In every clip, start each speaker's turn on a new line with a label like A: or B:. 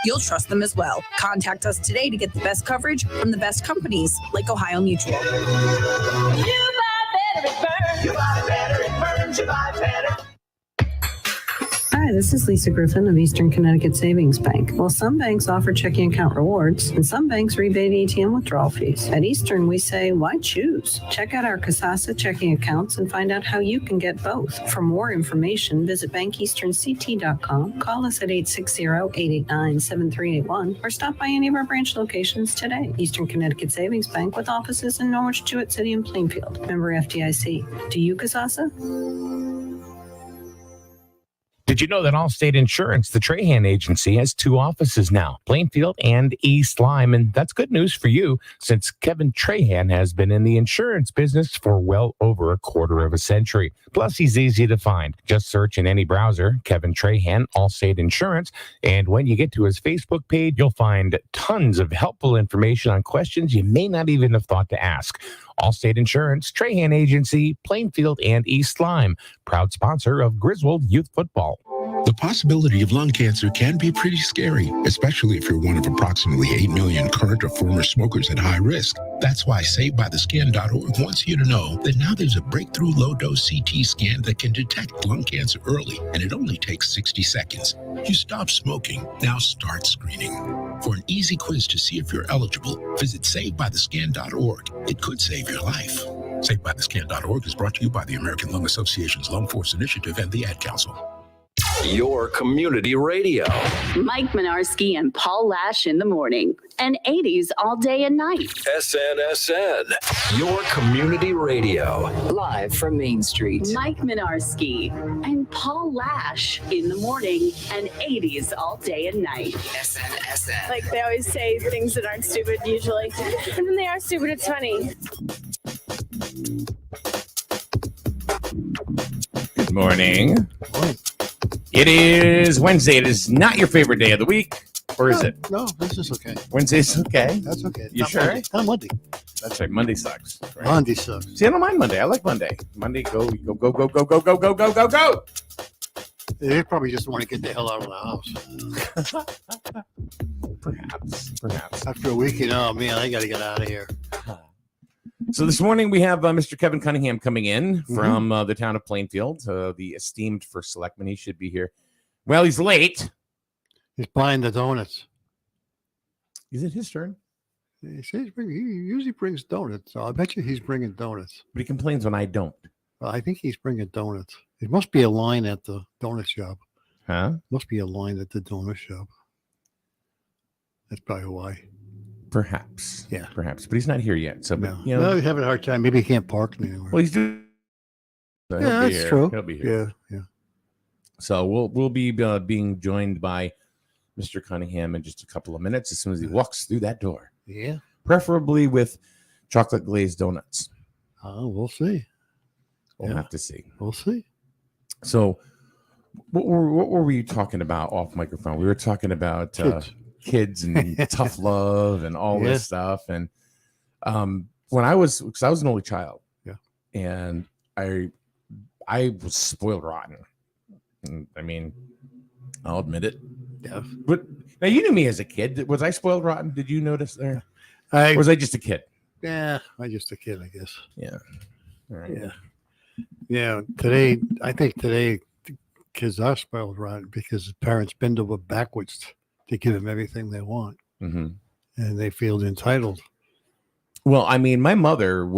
A: you'll trust them as well. Contact us today to get the best coverage from the best companies like Ohio Mutual.
B: You buy better at Burns. You buy better at Burns. You buy better.
C: Hi, this is Lisa Griffin of Eastern Connecticut Savings Bank. Well, some banks offer checking account rewards, and some banks rebate ATM withdrawal fees. At Eastern, we say, why choose? Check out our Kasasa checking accounts and find out how you can get both. For more information, visit bankeasternct.com, call us at 860-889-7381, or stop by any of our branch locations today. Eastern Connecticut Savings Bank with offices in Norwich, Jewett City, and Plainfield. Member FDIC. Do you, Kasasa?
D: Did you know that Allstate Insurance, the Trahan agency, has 2 offices now, Plainfield and East Lyme? And that's good news for you, since Kevin Trahan has been in the insurance business for well over a quarter of a century. Plus, he's easy to find. Just search in any browser, Kevin Trahan, Allstate Insurance. And when you get to his Facebook page, you'll find tons of helpful information on questions you may not even have thought to ask. Allstate Insurance, Trahan Agency, Plainfield, and East Lyme, proud sponsor of Griswold Youth Football.
E: The possibility of lung cancer can be pretty scary, especially if you're one of approximately 8 million current or former smokers at high risk. That's why SaveByTheScan.org wants you to know that now there's a breakthrough low-dose CT scan that can detect lung cancer early, and it only takes 60 seconds. You stop smoking, now start screening. For an easy quiz to see if you're eligible, visit SaveByTheScan.org. It could save your life. SaveByTheScan.org is brought to you by the American Lung Association's Lung Force Initiative and the Ad Council.
F: Your community radio.
G: Mike Minarski and Paul Lash in the morning, and 80s all day and night.
F: SNSN, your community radio.
H: Live from Main Street.
G: Mike Minarski and Paul Lash in the morning, and 80s all day and night.
H: SNSN.
I: Like they always say things that aren't stupid usually. And when they are stupid, it's funny.
D: Good morning. It is Wednesday. It is not your favorite day of the week, or is it?
J: No, this is okay.
D: Wednesday's okay?
J: That's okay.
D: You sure?
J: Monday. Not Monday.
D: That's right. Monday sucks. Right?
J: Monday sucks.
D: See, I don't mind Monday. I like Monday. Monday, go.
J: They probably just want to get the hell out of the
D: Perhaps.
J: house. After a weekend, oh man, I got to get out of here.
D: So this morning we have Mr. Kevin Cunningham coming in from the town of Plainfield, the esteemed First Selectman. He should be here. Well, he's late.
J: He's buying the donuts.
D: Is it his turn?
J: He usually brings donuts, so I bet you he's bringing donuts.
D: But he complains when I don't.
J: Well, I think he's bringing donuts. There must be a line at the donut shop.
D: Huh?
J: Must be a line at the donut shop. That's probably why.
D: Perhaps.
J: Yeah.
D: Perhaps. But he's not here yet. So,
J: no.
D: You know,
J: He's having a hard time. Maybe he can't park anywhere.
D: Well, he's doing. So
J: yeah, that's true.
D: He'll be here.
J: Yeah.
D: So we'll be being joined by Mr. Cunningham in just a couple of minutes as soon as he walks through that door.
J: Yeah.
D: Preferably with chocolate glazed donuts.
J: Oh, we'll see.
D: We'll have to see.
J: We'll see.
D: So what were we talking about off microphone? We were talking about kids and tough love and all this stuff. And because I was an only child, and I was spoiled rotten. And, I mean, I'll admit it.
J: Yeah.
D: But now you knew me as a kid. Was I spoiled rotten? Did you notice there? Or was I just a kid?
J: Yeah, I just a kid, I guess.
D: Yeah. All right.
J: Yeah. Yeah. I think today kids are spoiled rotten because the parents bend over backwards to give them everything they want.
D: Mm-hmm.
J: And they feel entitled.
D: Well, I mean, my mother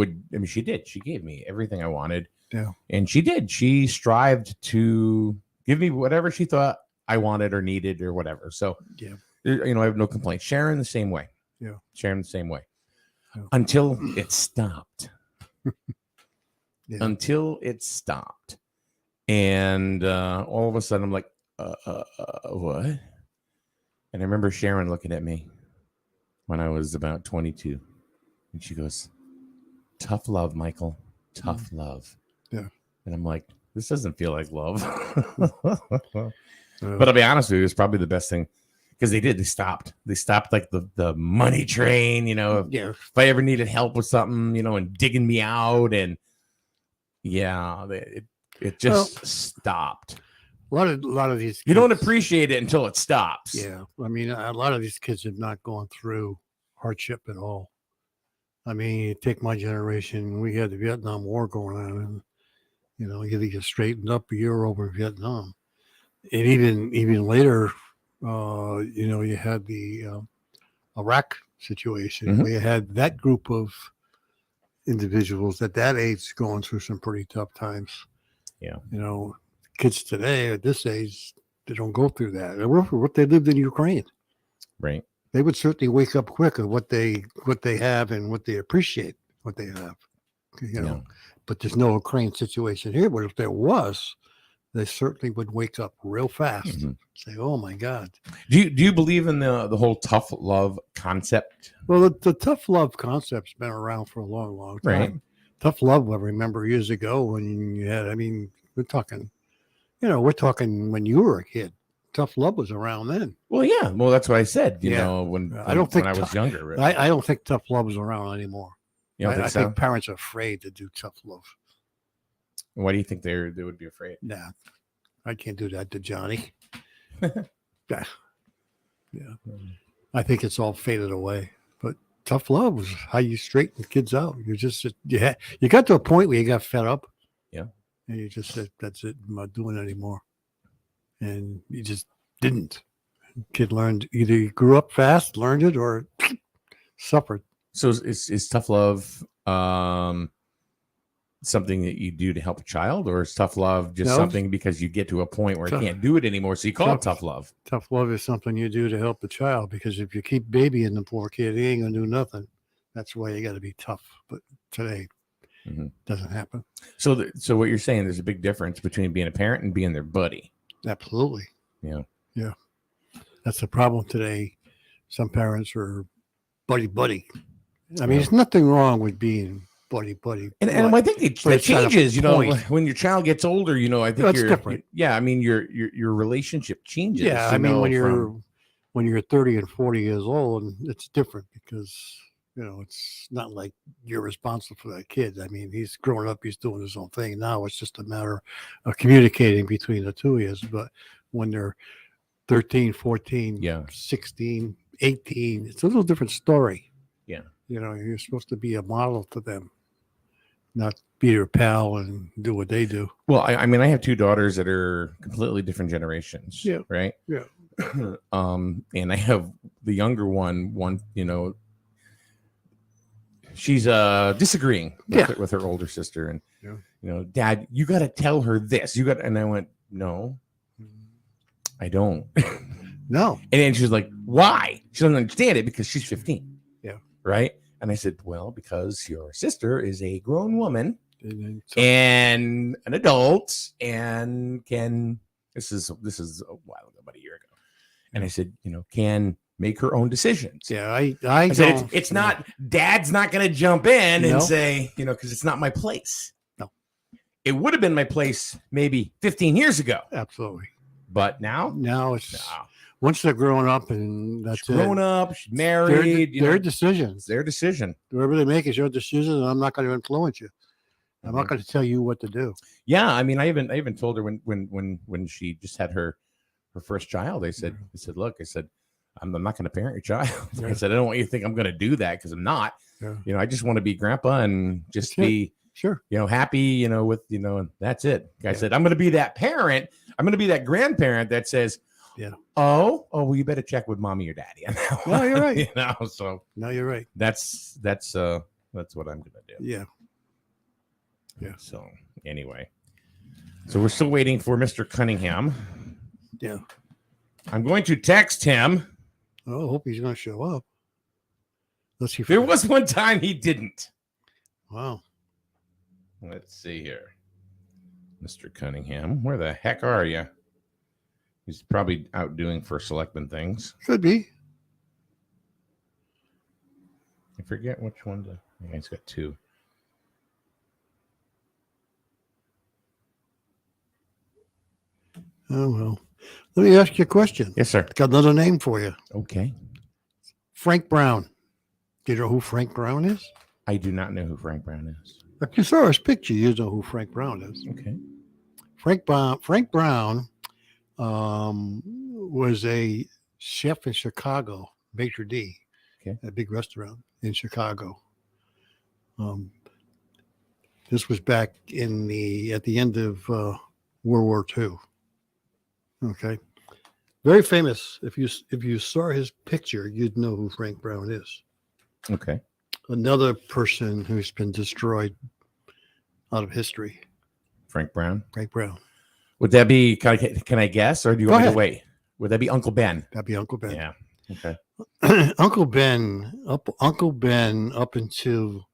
D: she did. She gave me everything I wanted.
J: Yeah.
D: And she did. She strived to give me whatever she thought I wanted or needed or whatever. So, I have no complaints. Sharon, the same way.
J: Yeah.
D: Sharon, the same way.
J: Yeah.
D: Until it stopped.
J: Yeah.
D: Until it stopped. And all of a sudden, I'm like, what? And I remember Sharon looking at me when I was about 22. And she goes, tough love, Michael. Tough love.
J: Yeah.
D: And I'm like, this doesn't feel like love. But I'll be honest with you, it's probably the best thing. Because they did. They stopped. They stopped like the money train, If I ever needed help with something, and digging me out. And it just stopped.
J: lot of these.
K: You don't
J: kids-
K: appreciate it until it stops.
J: Yeah, I mean, a lot of these kids have not gone through hardship at all. I mean, you take my generation, we had the Vietnam War going on, and you get straightened up a year over Vietnam, and even later, you had the Iraq situation.
K: Mhm.
J: We had that group of individuals at that age going through some pretty tough times.
K: Yeah.
J: Kids today at this age, they don't go through that. And what they lived in Ukraine,
K: Right.
J: they would certainly wake up quick at what they have and what they appreciate what they have.
K: Yeah.
J: But there's no Ukraine situation here. But if there was, they certainly would wake up real fast.
K: Mhm.
J: Say, "Oh my God!"
K: Do you believe in the whole tough love concept?
J: Well, the tough love concept's been around for a long, long time.
K: Right.
J: Tough love, I remember years ago when you had. I mean, we're talking when you were a kid. Tough love was around then.
K: Well, yeah. Well, that's what I said. You
J: Yeah.
K: know, when
J: I don't think
K: when I was younger. Really.
J: I don't think tough love is around anymore.
K: You don't
J: I
K: think so?
J: think parents are afraid to do tough love.
K: Why do you think they would be afraid?
J: Nah, I can't do that to Johnny. Yeah. I think it's all faded away. But tough love is how you straighten kids out. You just you got to a point where you got fed up.
K: Yeah.
J: And you just said, "That's it. I'm not doing it anymore." And you just didn't. Kid learned either he grew up fast, learned it, or suffered.
K: So is tough love something that you do to help a child, or is tough love just
J: No.
K: something because you get to a point where
J: Tough-
K: you can't do it anymore, so you call it tough love?
J: Tough love is something you do to help the child, because if you keep babying the poor kid, he ain't gonna do nothing. That's why you got to be tough. But today, doesn't happen.
K: So so what you're saying, there's a big difference between being a parent and being their buddy.
J: Absolutely.
K: Yeah.
J: Yeah. That's the problem today. Some parents are buddy. I mean, there's nothing wrong with being buddy.
K: And I think that
J: But it's at a
K: changes,
J: point.
K: when your child gets older, I think
J: That's
K: you're
J: different.
K: Yeah, I mean your relationship changes.
J: Yeah, I mean, when you're 30 and 40 years old, and it's different because it's not like you're responsible for that kid. I mean, he's grown up, he's doing his own thing. Now it's just a matter of communicating between the two of you. But when they're 13, 14, 16, 18, it's a little different story.
K: Yeah.
J: You're supposed to be a model to them, not be their pal and do what they do.
K: Well, I mean, I have two daughters that are completely different generations.
J: Yeah.
K: Right.
J: Yeah.
K: And I have the younger one, she's disagreeing with her older sister, and Dad, you got to tell her this. And I went, no, I don't.
J: No.
K: And then she's like, why? She doesn't understand it because she's 15.
J: Yeah.
K: Right. And I said, well, because your sister is a grown woman and an adult and this is a while ago, about a year ago. And I said, can make her own decisions.
J: Yeah. I
K: said, it's not, Dad's not going to jump in
J: No.
K: and say, because it's not my place.
J: No.
K: It would have been my place maybe 15 years ago.
J: Absolutely.
K: But now
J: it's once they're grown up, and that's
K: she's grown up, she's married.
J: Their decisions.
K: It's their decision.
J: Whatever they make is your decision, and I'm not going to influence you. I'm not going to tell you what to do.
K: Yeah, I mean, I even told her when she just had her first child. I said, look, I'm not going to parent your child.
J: Yeah.
K: I said, I don't want you to think I'm going to do that, because I'm not.
J: Yeah.
K: I just want to be grandpa and just be happy, with and that's it. I said, I'm going to be that parent. I'm going to be that grandparent that says, oh, well, you better check with mommy or daddy.
J: No, you're right.
K: So
J: no, you're right.
K: That's what I'm going to do.
J: Yeah. Yeah.
K: So anyway, so we're still waiting for Mr. Cunningham.
J: Yeah.
K: I'm going to text him.
J: Oh, I hope he's going to show up. Let's see.
K: There was one time he didn't.
J: Wow.
K: Let's see here. Mr. Cunningham, where the heck are you? He's probably out doing First Selectman things.
J: Could be.
K: I forget which one. Yeah, he's got two.
J: Oh, well. Let me ask you a question.
K: Yes, sir.
J: Got another name for you.
K: Okay.
J: Frank Brown. Do you know who Frank Brown is?
K: I do not know who Frank Brown is.
J: If you saw his picture, you know who Frank Brown is.
K: Okay.
J: Frank Brown was a chef in Chicago, Maitre D, a big restaurant in Chicago. This was back at the end of World War II. Okay, very famous. If you saw his picture, you'd know who Frank Brown is.
K: Okay.
J: Another person who's been destroyed out of history.
K: Frank Brown.
J: Frank Brown.
K: Would that be? Can I guess, or do you
J: Go
K: want me
J: ahead.
K: to wait? Would that be Uncle Ben?
J: That'd be Uncle Ben.
K: Yeah. Okay.
J: Uncle Ben up until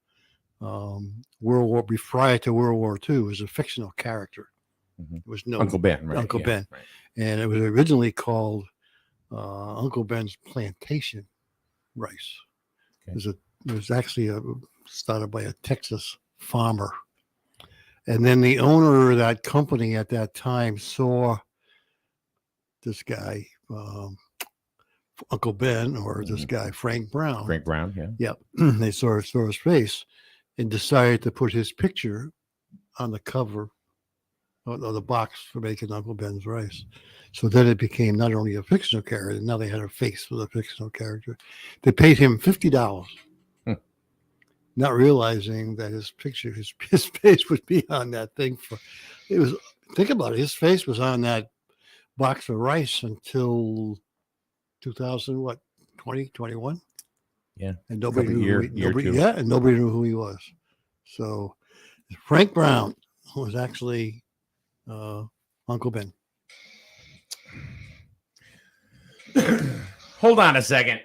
J: prior to World War II was a fictional character. It was no
K: Uncle Ben, right?
J: Uncle
K: yeah,
J: Ben,
K: right.
J: and it was originally called Uncle Ben's Plantation Rice.
K: Okay.
J: It was actually started by a Texas farmer, and then the owner of that company at that time saw this guy, Uncle Ben, or this guy Frank Brown.
K: Frank Brown, yeah.
J: Yep. They saw his face and decided to put his picture on the cover of the box for making Uncle Ben's rice. So then it became not only a fictional character, now they had a face with a fictional character. They paid him $50, not realizing that his picture, his face would be on that thing think about it, his face was on that box of rice until 2021.
K: Yeah.
J: And nobody knew
K: year
J: nobody knew who he was. So Frank Brown was actually Uncle Ben.
K: Hold on a second.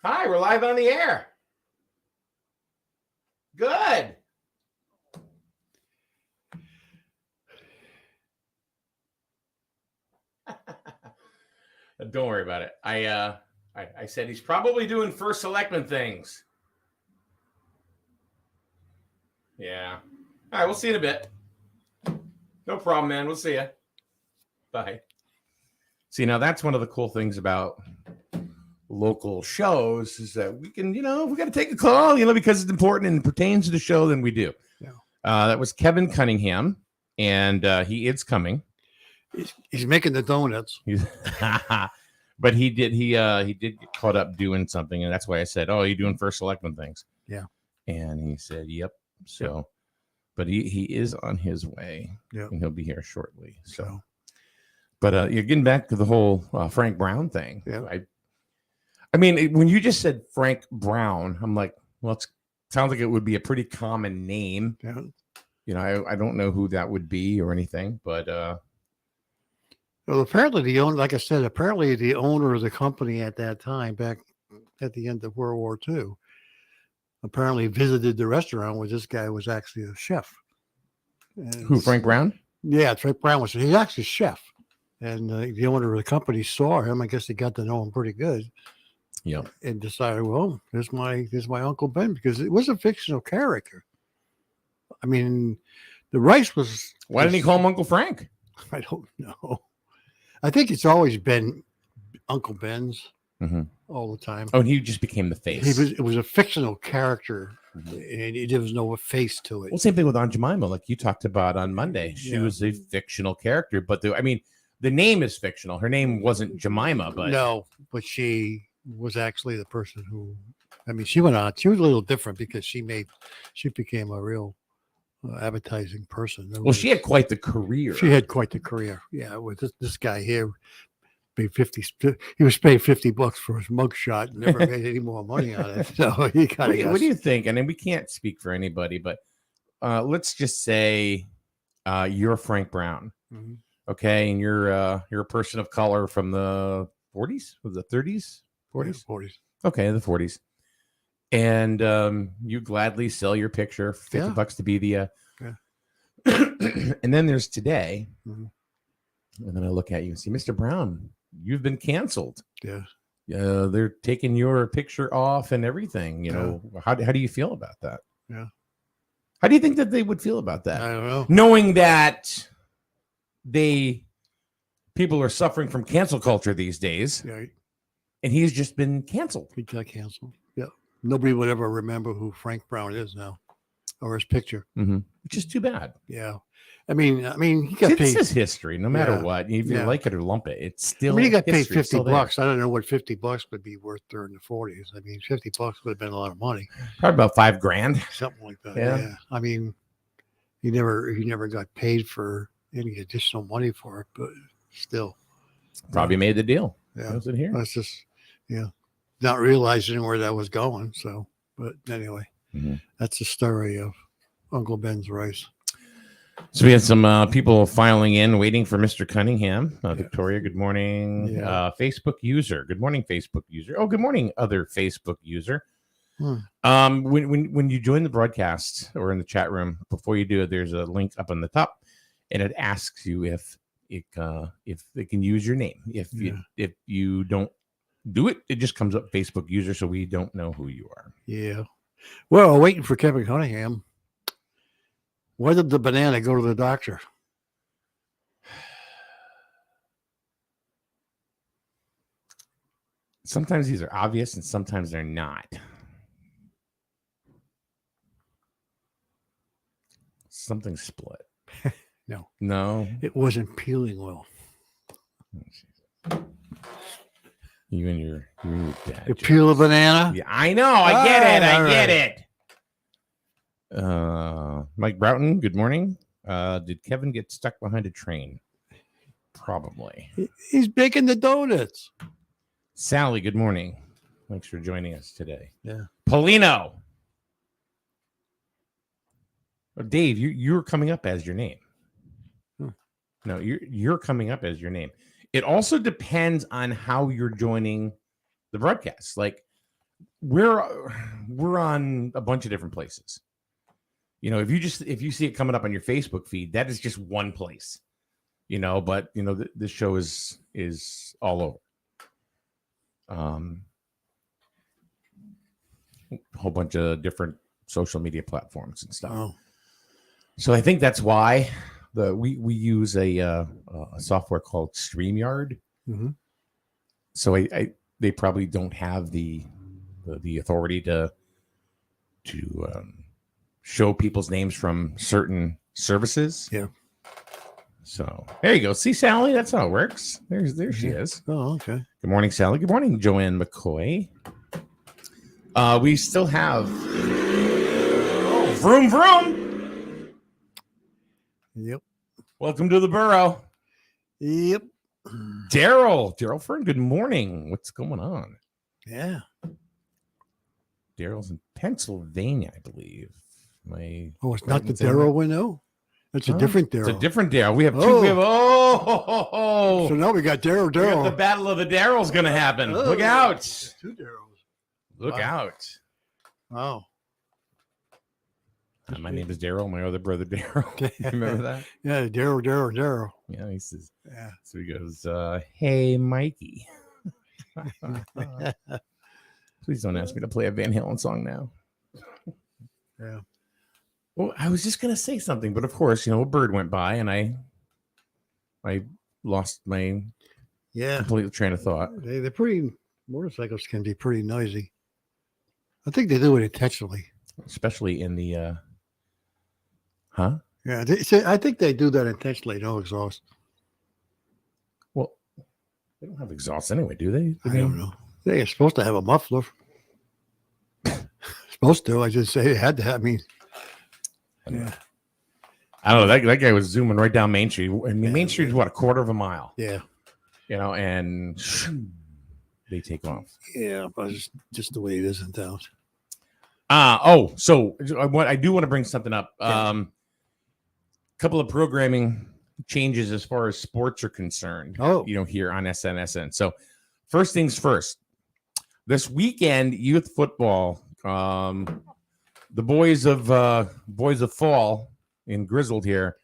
K: Hi, we're live on the air. Good. Don't worry about it. I said he's probably doing First Selectman things. Yeah. All right, we'll see you in a bit. No problem, man. We'll see you. Bye. See, now that's one of the cool things about local shows is that we can, we got to take a call, because it's important and pertains to the show, then we do.
J: Yeah.
K: That was Kevin Cunningham, and he is coming.
J: He's making the donuts.
K: But he did get caught up doing something, and that's why I said, "Oh, you doing First Selectman things?"
J: Yeah.
K: And he said, "Yep." So, but he is on his way.
J: Yeah.
K: And he'll be here shortly. So, but you're getting back to the whole Frank Brown thing.
J: Yeah.
K: I mean, when you just said Frank Brown, I'm like, well, it sounds like it would be a pretty common name.
J: Yeah.
K: I don't know who that would be or anything, but
J: well, apparently the owner of the company at that time, back at the end of World War II, apparently visited the restaurant where this guy was actually a chef. And
K: who, Frank Brown?
J: Yeah, Frank Brown he's actually a chef. And the owner of the company saw him. I guess he got to know him pretty good.
K: Yeah.
J: And decided, well, here's my Uncle Ben, because it was a fictional character. I mean, the rice was.
K: Why didn't he call him Uncle Frank?
J: I don't know. I think it's always been Uncle Ben's all the time.
K: Oh, and he just became the face.
J: It was a fictional character, and there was no face to it.
K: Well, same thing with Aunt Jemima, like you talked about on Monday. She was a fictional character, but the name is fictional. Her name wasn't Jemima, but
J: no, but she was actually the person who. I mean, she went on. She was a little different because she became a real advertising person.
K: Well, she had quite the career.
J: She had quite the career. Yeah, with this guy here, paid he was paid $50 for his mugshot and never made any more money on it. So he kind of.
K: What do you think? And we can't speak for anybody, but let's just say you're Frank Brown, okay, and you're a person of color from the 40s, was it 30s, 40s,
J: 40s?
K: Okay, the 40s. And you gladly sell your picture for $50 to be the and then there's today, and then I look at you and see, Mr. Brown, you've been canceled.
J: Yeah.
K: They're taking your picture off and everything. How do you feel about that?
J: Yeah.
K: How do you think that they would feel about that?
J: I don't know.
K: Knowing that people are suffering from cancel culture these days, and he's just been canceled.
J: He got canceled. Yeah. Nobody would ever remember who Frank Brown is now. or his picture.
K: Which is too bad.
J: Yeah. I mean, he got paid.
K: It's his history, no matter
J: Yeah.
K: what. If you
J: Yeah.
K: like it or lump it, it's still.
J: I mean, he got paid
K: history. It's still there.
J: $50. I don't know what $50 would be worth during the 40s. I mean, $50 would have been a lot of money.
K: Probably about $5,000.
J: Something like that.
K: Yeah.
J: Yeah. I mean, he never got paid for any additional money for it, but still.
K: Probably made the deal.
J: Yeah.
K: Was it here?
J: That's just, not realizing where that was going. So, but anyway, that's the story of Uncle Ben's rice.
K: So we had some people filing in, waiting for Mr. Cunningham. Victoria, good morning.
J: Yeah.
K: Facebook user, good morning, Facebook user. Oh, good morning, other Facebook user. When you join the broadcast or in the chat room, before you do it, there's a link up on the top, and it asks you if they can use your name. If you don't do it, it just comes up Facebook user, so we don't know who you are.
J: Yeah. Well, waiting for Kevin Cunningham. Why did the banana go to the doctor?
K: Sometimes these are obvious and sometimes they're not. Something split. No.
J: It wasn't peeling well.
K: You and your dad.
J: You peel a banana?
K: Yeah, I know. I get it. I get
J: right.
K: it. Mike Broughton, good morning. Did Kevin get stuck behind a train? Probably.
J: He's baking the donuts.
K: Sally, good morning. Thanks for joining us today.
J: Yeah.
K: Polino. Oh, Dave, you're coming up as your name. No, you're coming up as your name. It also depends on how you're joining the broadcast. Like we're on a bunch of different places. If you see it coming up on your Facebook feed, that is just one place. But this show is all over. A whole bunch of different social media platforms and stuff.
J: Oh.
K: So I think that's why we use a software called StreamYard. So they probably don't have the authority to show people's names from certain services.
J: Yeah.
K: So there you go. See, Sally, that's how it works. There she is.
J: Oh, okay.
K: Good morning, Sally. Good morning, Joanne McCoy. We still have vroom vroom.
J: Yep.
K: Welcome to the borough.
J: Yep.
K: Daryl Fern, good morning. What's going on?
J: Yeah.
K: Daryl's in Pennsylvania, I believe.
J: It's not the Daryl we know. It's a different Daryl.
K: It's a different Daryl. We have two. We have
J: So now we got Daryl.
K: The battle of the Daryls going to happen.
J: Oh,
K: Look out.
J: Two Daryls.
K: Look out.
J: Wow.
K: My name is Daryl. My other brother, Daryl. You remember that?
J: Yeah, Daryl.
K: Yeah, he says.
J: Yeah.
K: So he goes, "Hey, Mikey." Please don't ask me to play a Van Halen song now.
J: Yeah.
K: Well, I was just gonna say something, but of course, a bird went by, and I lost my complete train of thought.
J: They're pretty. Motorcycles can be pretty noisy. I think they do it intentionally,
K: especially in the.
J: Yeah, I think they do that intentionally. No exhaust.
K: Well, they don't have exhaust anyway, do they?
J: I don't know. They're supposed to have a muffler. Supposed to. I just say they had to have. Yeah.
K: I don't know. That guy was zooming right down Main Street. I mean, Main Street is what, a quarter of a mile?
J: Yeah.
K: And they take off.
J: Yeah, but it's just the way it is in town.
K: So I do want to bring something up. Couple of programming changes as far as sports are concerned. Here on SNSN. So first things first. This weekend, youth football. The boys of fall in Grizzled here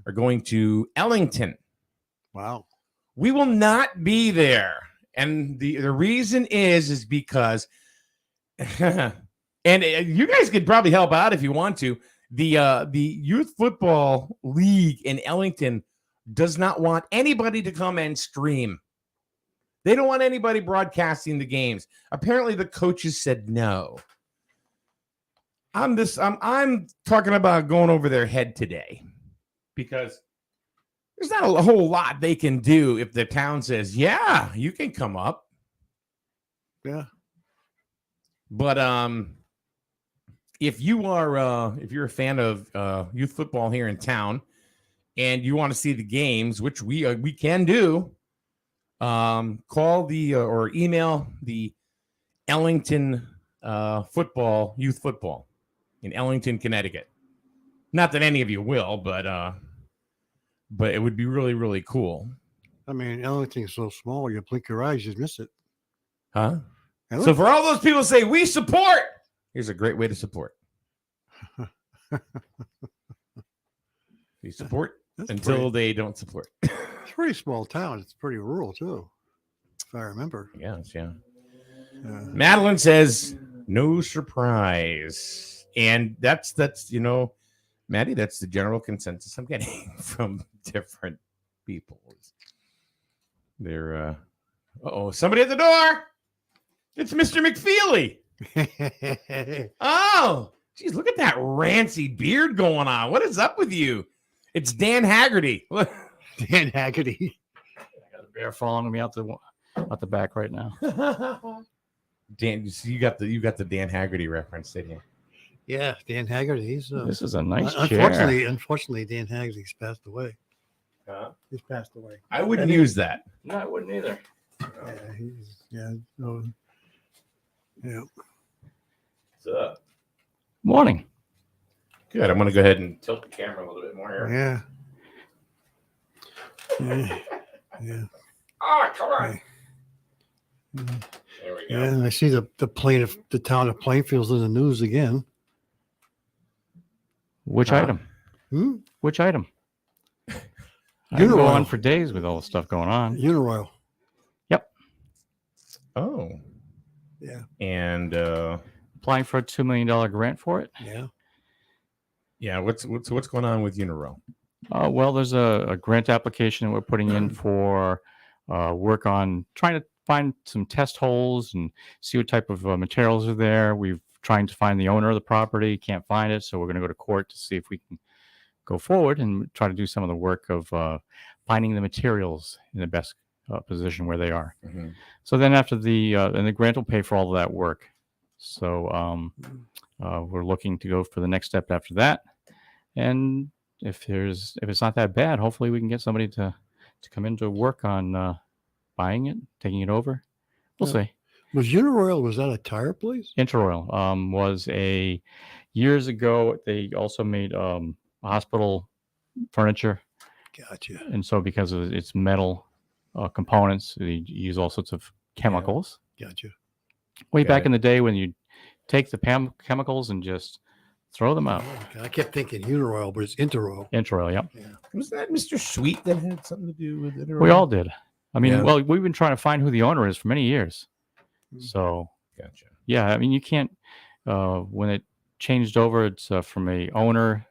K: are going to Ellington.
J: Wow.
K: We will not be there. And the reason is because and you guys could probably help out if you want to. The youth football league in Ellington does not want anybody to come and stream. They don't want anybody broadcasting the games. Apparently the coaches said no. I'm talking about going over their head today because there's not a whole lot they can do if the town says, yeah, you can come up.
J: Yeah.
K: But if you're a fan of youth football here in town and you want to see the games, which we can do, call the or email the Ellington youth football in Ellington, Connecticut. Not that any of you will, but it would be really, really cool.
J: I mean, Ellington's so small, you blink your eyes, you miss it.
K: Huh? So for all those people who say we support, here's a great way to support. We support until they don't support.
J: It's a pretty small town. It's pretty rural too, if I remember.
K: Yes, yeah. Madeline says no surprise, and that's Maddie, that's the general consensus I'm getting from different people. They're somebody at the door. It's Mr. McFeely. Oh, geez, look at that rancy beard going on. What is up with you? It's Dan Haggerty.
J: Dan Haggerty.
L: I got a bear following me out the back right now.
K: Dan, you got the Dan Haggerty reference, didn't you?
J: Yeah, Dan Haggerty. He's
L: this is a nice
J: unfortunately,
L: chair.
J: Unfortunately, Dan Haggerty's passed away. He's passed away.
K: I wouldn't use that.
L: No, I wouldn't either.
J: Yeah.
K: What's up?
L: Morning.
K: Good. I'm going to go ahead and tilt the camera a little bit more here.
J: Yeah.
K: Oh, come on.
J: Yeah.
K: There we go.
J: Yeah, and I see the town of Plainfield's in the news again.
L: Which item? Which item? I can go on for days with all the stuff going on.
J: Uniroyal.
L: Yep.
K: Oh.
J: Yeah.
K: And
L: applying for a $2 million grant for it.
J: Yeah.
K: Yeah. What's going on with Uniroyal?
L: Well, there's a grant application that we're putting in for work on trying to find some test holes and see what type of materials are there. We've trying to find the owner of the property, can't find it, so we're going to go to court to see if we can go forward and try to do some of the work of finding the materials in the best position where they are.
K: Mm-hmm.
L: So then after and the grant will pay for all of that work. So we're looking to go for the next step after that. And if it's not that bad, hopefully we can get somebody to come in to work on buying it, taking it over. We'll see.
J: Was Uniroyal, was that a tire place?
L: Interoil was years ago. They also made hospital furniture.
J: Gotcha.
L: And so because of its metal components, they use all sorts of chemicals.
J: Yeah. Gotcha.
L: Way back in the day when you take the chemicals and just throw them out.
J: I kept thinking Uniroyal, but it's Interoil.
L: Interoil, yep.
J: Yeah.
K: Was that Mr. Sweet that had something to do with it?
L: We all did. I mean, well, we've been trying to find who the owner is for many years. So,
K: gotcha.
L: Yeah, I mean, you can't. When it changed over, it's from a owner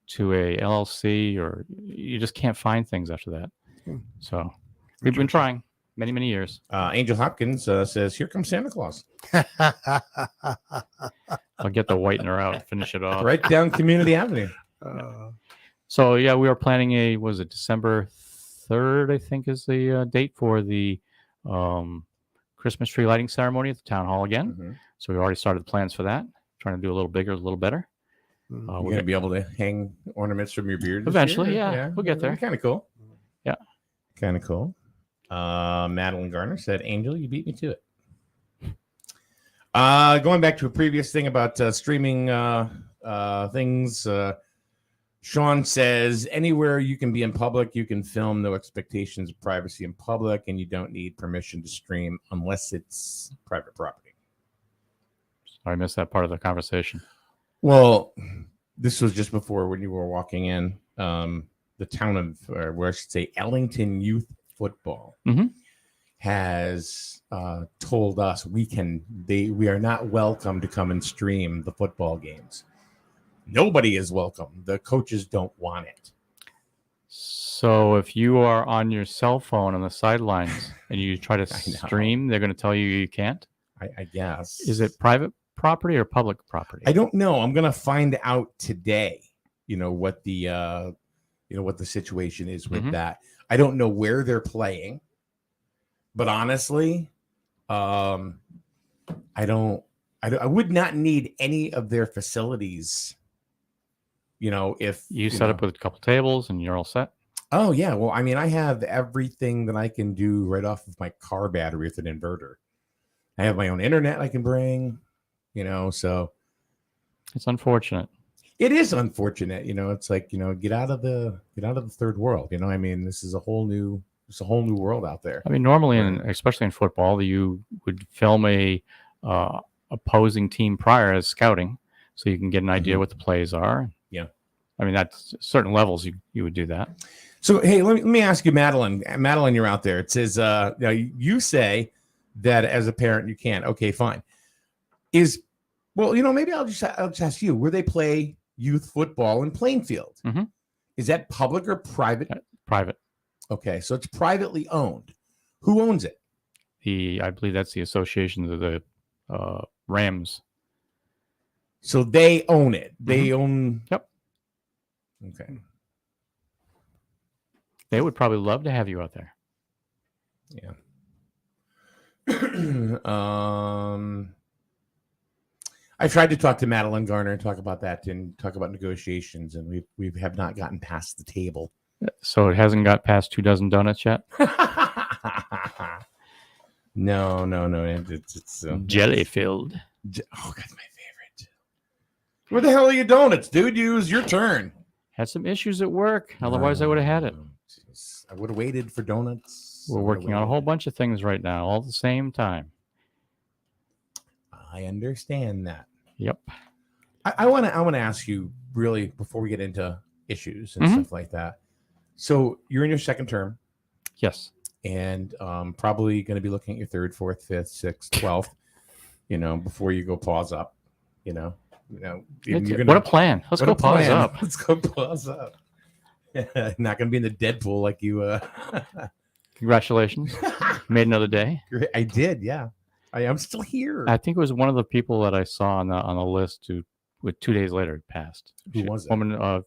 L: to a LLC, or you just can't find things after that. So, we've been trying many years.
K: Angel Hopkins says, "Here comes Santa Claus."
L: I'll get the whitener out and finish it off.
K: Right down Community Avenue.
L: So yeah, we are planning December 3rd, I think is the date for the Christmas tree lighting ceremony at the town hall again.
K: Mm-hmm.
L: So we already started the plans for that. Trying to do a little bigger, a little better.
K: We're going to be able to hang ornaments from your beard this
L: eventually.
K: year?
L: Yeah, we'll get there.
K: Kind of cool.
L: Yeah,
K: kind of cool. Madeline Garner said, "Angel, you beat me to it." Going back to a previous thing about streaming things, Sean says, "Anywhere you can be in public, you can film. No expectations of privacy in public, and you don't need permission to stream unless it's private property."
L: I missed that part of the conversation.
K: Well, this was just before when you were walking in. The town of, or where I should say, Ellington Youth Football has told us we are not welcome to come and stream the football games. Nobody is welcome. The coaches don't want it.
L: So if you are on your cell phone on the sidelines and you try to stream, they're going to tell you can't?
K: I guess.
L: Is it private property or public property?
K: I don't know. I'm gonna find out today. What the what the situation is with that. I don't know where they're playing, but honestly, I would not need any of their facilities. If
L: you set up with a couple tables and you're all set.
K: Oh yeah, well, I mean, I have everything that I can do right off of my car battery with an inverter. I have my own internet I can bring, so
L: it's unfortunate.
K: It is unfortunate, it's like, get out of the third world, I mean, this is a whole new world out there.
L: I mean, normally, especially in football, you would film a opposing team prior as scouting, so you can get an idea what the plays are.
K: Yeah.
L: I mean, that's certain levels you would do that.
K: So, hey, let me ask you, Madeline. Madeline, you're out there. It says, you say that as a parent you can't. Okay, fine. Maybe I'll just ask you, where they play youth football in Plainfield.
L: Mm-hmm.
K: Is that public or private?
L: Private.
K: Okay, so it's privately owned. Who owns it?
L: I believe that's the Association of the Rams.
K: So they own it. They own.
L: Yep.
K: Okay.
L: They would probably love to have you out there.
K: Yeah. I tried to talk to Madeline Garner and talk about that and talk about negotiations, and we have not gotten past the table.
L: So it hasn't got past 2 dozen donuts yet?
K: No. It's
L: jelly filled.
K: Oh, that's my favorite. Where the hell are your donuts, dude? Use your turn.
L: Had some issues at work. Otherwise, I would have had it.
K: I would have waited for donuts.
L: We're working on a whole bunch of things right now, all at the same time.
K: I understand that.
L: Yep.
K: I want to ask you, really, before we get into issues and stuff like that. So you're in your second term.
L: Yes.
K: And probably going to be looking at your third, fourth, fifth, sixth, 12th, before you go pause up, what
L: a plan. Let's go pause up.
K: Let's go pause up. Not going to be in the Deadpool like you.
L: Congratulations. Made another day.
K: I did. Yeah. I am still here.
L: I think it was one of the people that I saw on the list who, 2 days later, it passed.
K: Who was it?
L: Woman,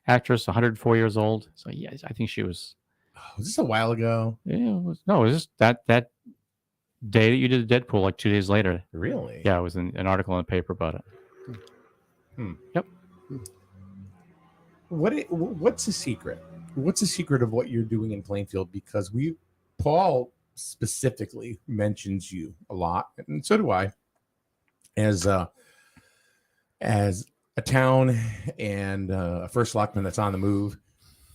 L: actress, 104 years old. So yeah, I think she was.
K: Was this a while ago?
L: Yeah, it was just that day that you did the Deadpool, like 2 days later.
K: Really?
L: Yeah, it was an article in the paper about it. Yep.
K: What's the secret? What's the secret of what you're doing in Plainfield? Because Paul specifically mentions you a lot, and so do I, as a town and a first selectman that's on the move,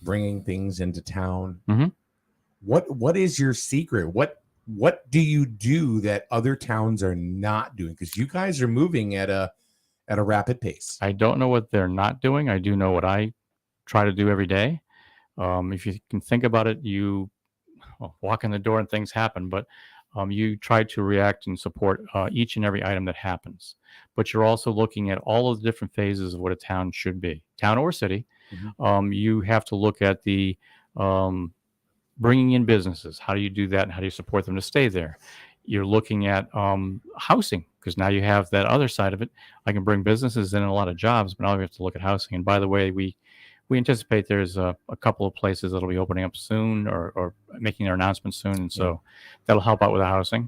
K: bringing things into town.
L: Mm-hmm.
K: What is your secret? What do you do that other towns are not doing? Because you guys are moving at a rapid pace.
L: I don't know what they're not doing. I do know what I try to do every day. If you can think about it, you walk in the door and things happen, but you try to react and support each and every item that happens. But you're also looking at all of the different phases of what a town should be, town or city. Mm-hmm. You have to look at the bringing in businesses. How do you do that, and how do you support them to stay there? You're looking at housing, because now you have that other side of it. I can bring businesses in and a lot of jobs, but now we have to look at housing. And by the way, we anticipate there's a couple of places that'll be opening up soon or making their announcements soon, and so that'll help out with the housing.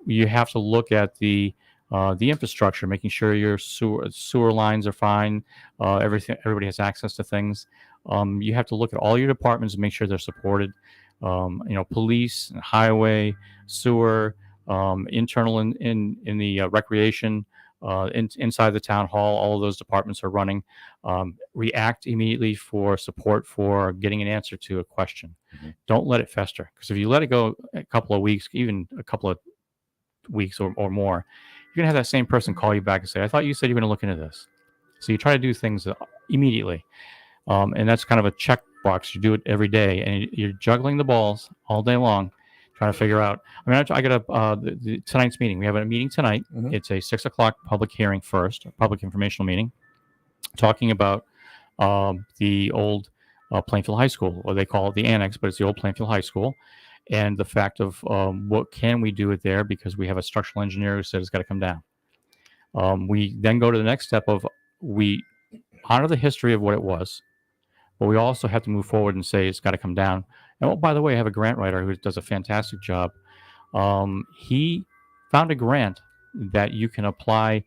L: You have to look at the infrastructure, making sure your sewer lines are fine, everybody has access to things. You have to look at all your departments and make sure they're supported. Police, highway, sewer, internal in the recreation. Inside the town hall, all of those departments are running. React immediately for support for getting an answer to a question. Mm-hmm. Don't let it fester, because if you let it go a couple of weeks, even a couple of weeks or more, you're going to have that same person call you back and say, I thought you said you were going to look into this. So you try to do things immediately. And that's kind of a checkbox. You do it every day, and you're juggling the balls all day long, trying to figure out. I mean, I got tonight's meeting. We have a meeting tonight. Mm-hmm. It's a 6:00 public hearing first, a public informational meeting, talking about the old Plainfield High School, or they call it the annex, but it's the old Plainfield High School, and the fact of what can we do it there, because we have a structural engineer who said it's got to come down. We then go to the next step of we honor the history of what it was, but we also have to move forward and say it's got to come down. And oh, by the way, I have a grant writer who does a fantastic job. He found a grant that you can apply.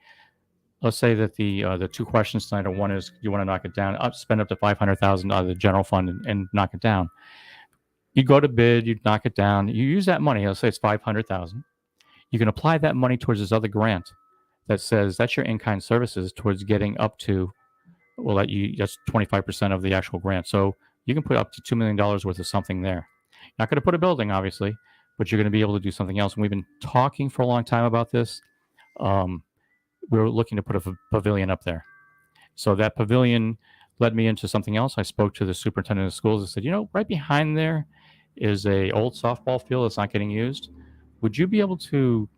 L: Let's say that the two questions tonight are, one is you want to knock it down, spend up to $500,000 out of the general fund and knock it down. You go to bid, you knock it down, you use that money. Let's say it's $500,000. You can apply that money towards this other grant that says that's your in-kind services towards getting up to, well, that's 25% of the actual grant. So you can put up to $2 million worth of something there. Not going to put a building, obviously, but you're going to be able to do something else. And we've been talking for a long time about this. We're looking to put a pavilion up there. So that pavilion led me into something else. I spoke to the superintendent of schools and said, right behind there is a old softball field that's not getting used. Would you be able to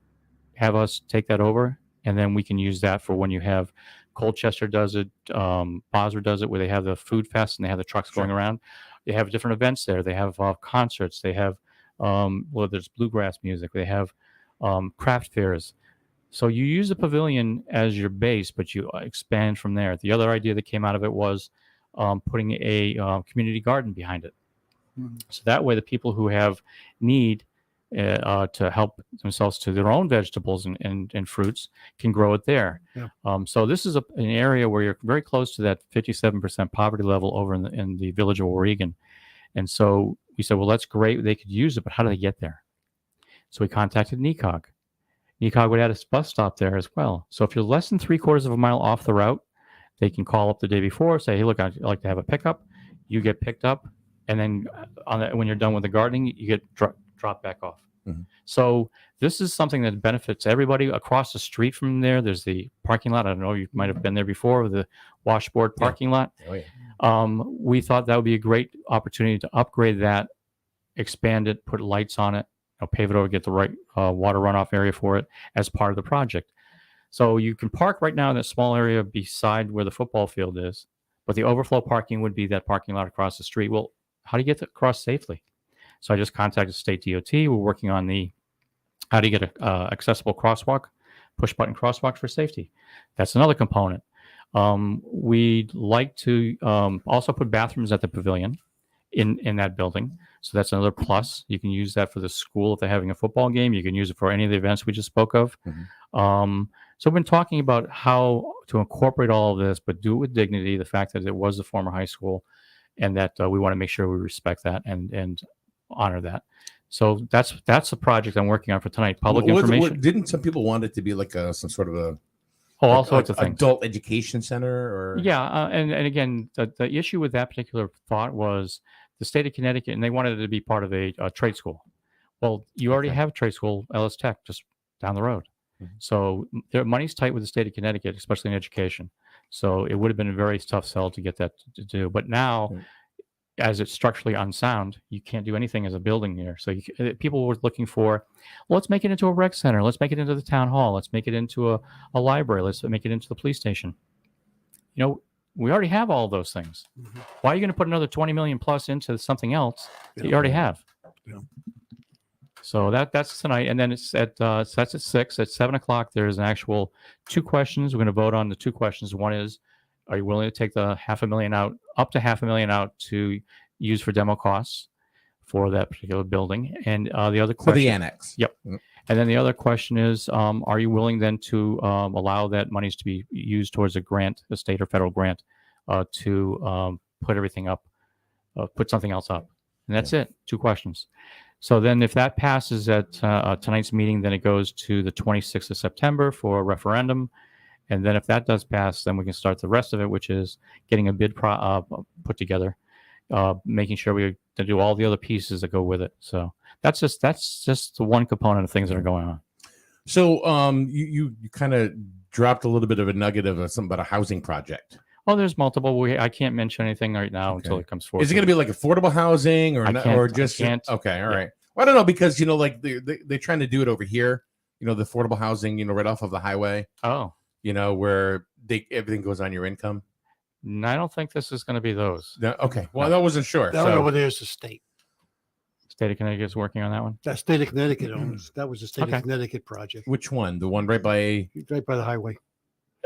L: have us take that over? And then we can use that for when you have Colchester does it, Bosworth does it, where they have the food fest and they have the trucks going around. They have different events there. They have concerts. They have, there's bluegrass music. They have craft fairs. So you use the pavilion as your base, but you expand from there. The other idea that came out of it was putting a community garden behind it. Mm-hmm. So that way the people who have need to help themselves to their own vegetables and fruits can grow it there. Yeah. So this is an area where you're very close to that 57% poverty level over in the village of Oregon. And so we said, well, that's great. They could use it, but how do they get there? So we contacted NECOG. NECOG would add a bus stop there as well. So if you're less than 3/4 of a mile off the route, they can call up the day before, say, hey, look, I'd like to have a pickup. You get picked up. And then when you're done with the gardening, you get dropped back off. Mm-hmm. So this is something that benefits everybody. Across the street from there, there's the parking lot. I don't know, you might have been there before, the washboard parking lot. Oh, yeah. We thought that would be a great opportunity to upgrade that, expand it, put lights on it, pave it over, get the right water runoff area for it as part of the project. So you can park right now in that small area beside where the football field is, but the overflow parking would be that parking lot across the street. Well, how do you get across safely? So I just contacted State DOT. We're working on how do you get a accessible crosswalk, push button crosswalk for safety. That's another component. We'd like to also put bathrooms at the pavilion in that building. So that's another plus. You can use that for the school if they're having a football game. You can use it for any of the events we just spoke of. Mm-hmm. So we've been talking about how to incorporate all of this, but do it with dignity, the fact that it was the former high school, and that we want to make sure we respect that and honor that. So that's the project I'm working on for tonight. Public information.
K: Didn't some people want it to be like some sort of
L: all sorts of things.
K: Adult education center? Or
L: yeah, and again, the issue with that particular thought was the state of Connecticut, and they wanted it to be part of a trade school. Well, you already have a trade school, LS Tech, just down the road. Mm-hmm. So their money's tight with the state of Connecticut, especially in education. So it would have been a very tough sell to get that to do. But now, as it's structurally unsound, you can't do anything as a building here. So people were looking for, well, let's make it into a rec center. Let's make it into the town hall. Let's make it into a library. Let's make it into the police station. We already have all of those things. Mm-hmm. Why are you going to put another 20 million plus into something else that you already have? Yeah. So that's tonight, and then it's that's at 6. At 7 o'clock, there's an actual 2 questions. We're going to vote on the 2 questions. One is, are you willing to take the $500,000 out, up to $500,000 out to use for demo costs for that particular building? And the other question
K: for the annex.
L: Yep. Mm-hmm. And then the other question is, are you willing then to allow that monies to be used towards a grant, a state or federal grant, to put everything up, put something else up? And that's it. 2 questions. So then if that passes at tonight's meeting, then it goes to the 26th of September for a referendum. And then if that does pass, then we can start the rest of it, which is getting a bid put together, making sure we do all the other pieces that go with it. So that's just the one component of things that are going on.
K: So you kind of dropped a little bit of a nugget of something about a housing project.
L: Oh, there's multiple. I can't mention anything right now until it comes forward.
K: Is it going to be like affordable housing or just? Okay, all right. Well, I don't know, because like they're trying to do it over here. The affordable housing, right off of the highway.
L: Oh,
K: where everything goes on your income.
L: No, I don't think this is going to be those.
K: No, okay. Well, I wasn't sure.
J: That one over there is the state.
L: State of Connecticut is working on that one.
J: That state of Connecticut owns. That was the state of Connecticut project.
K: Which one? The one right by
J: the highway.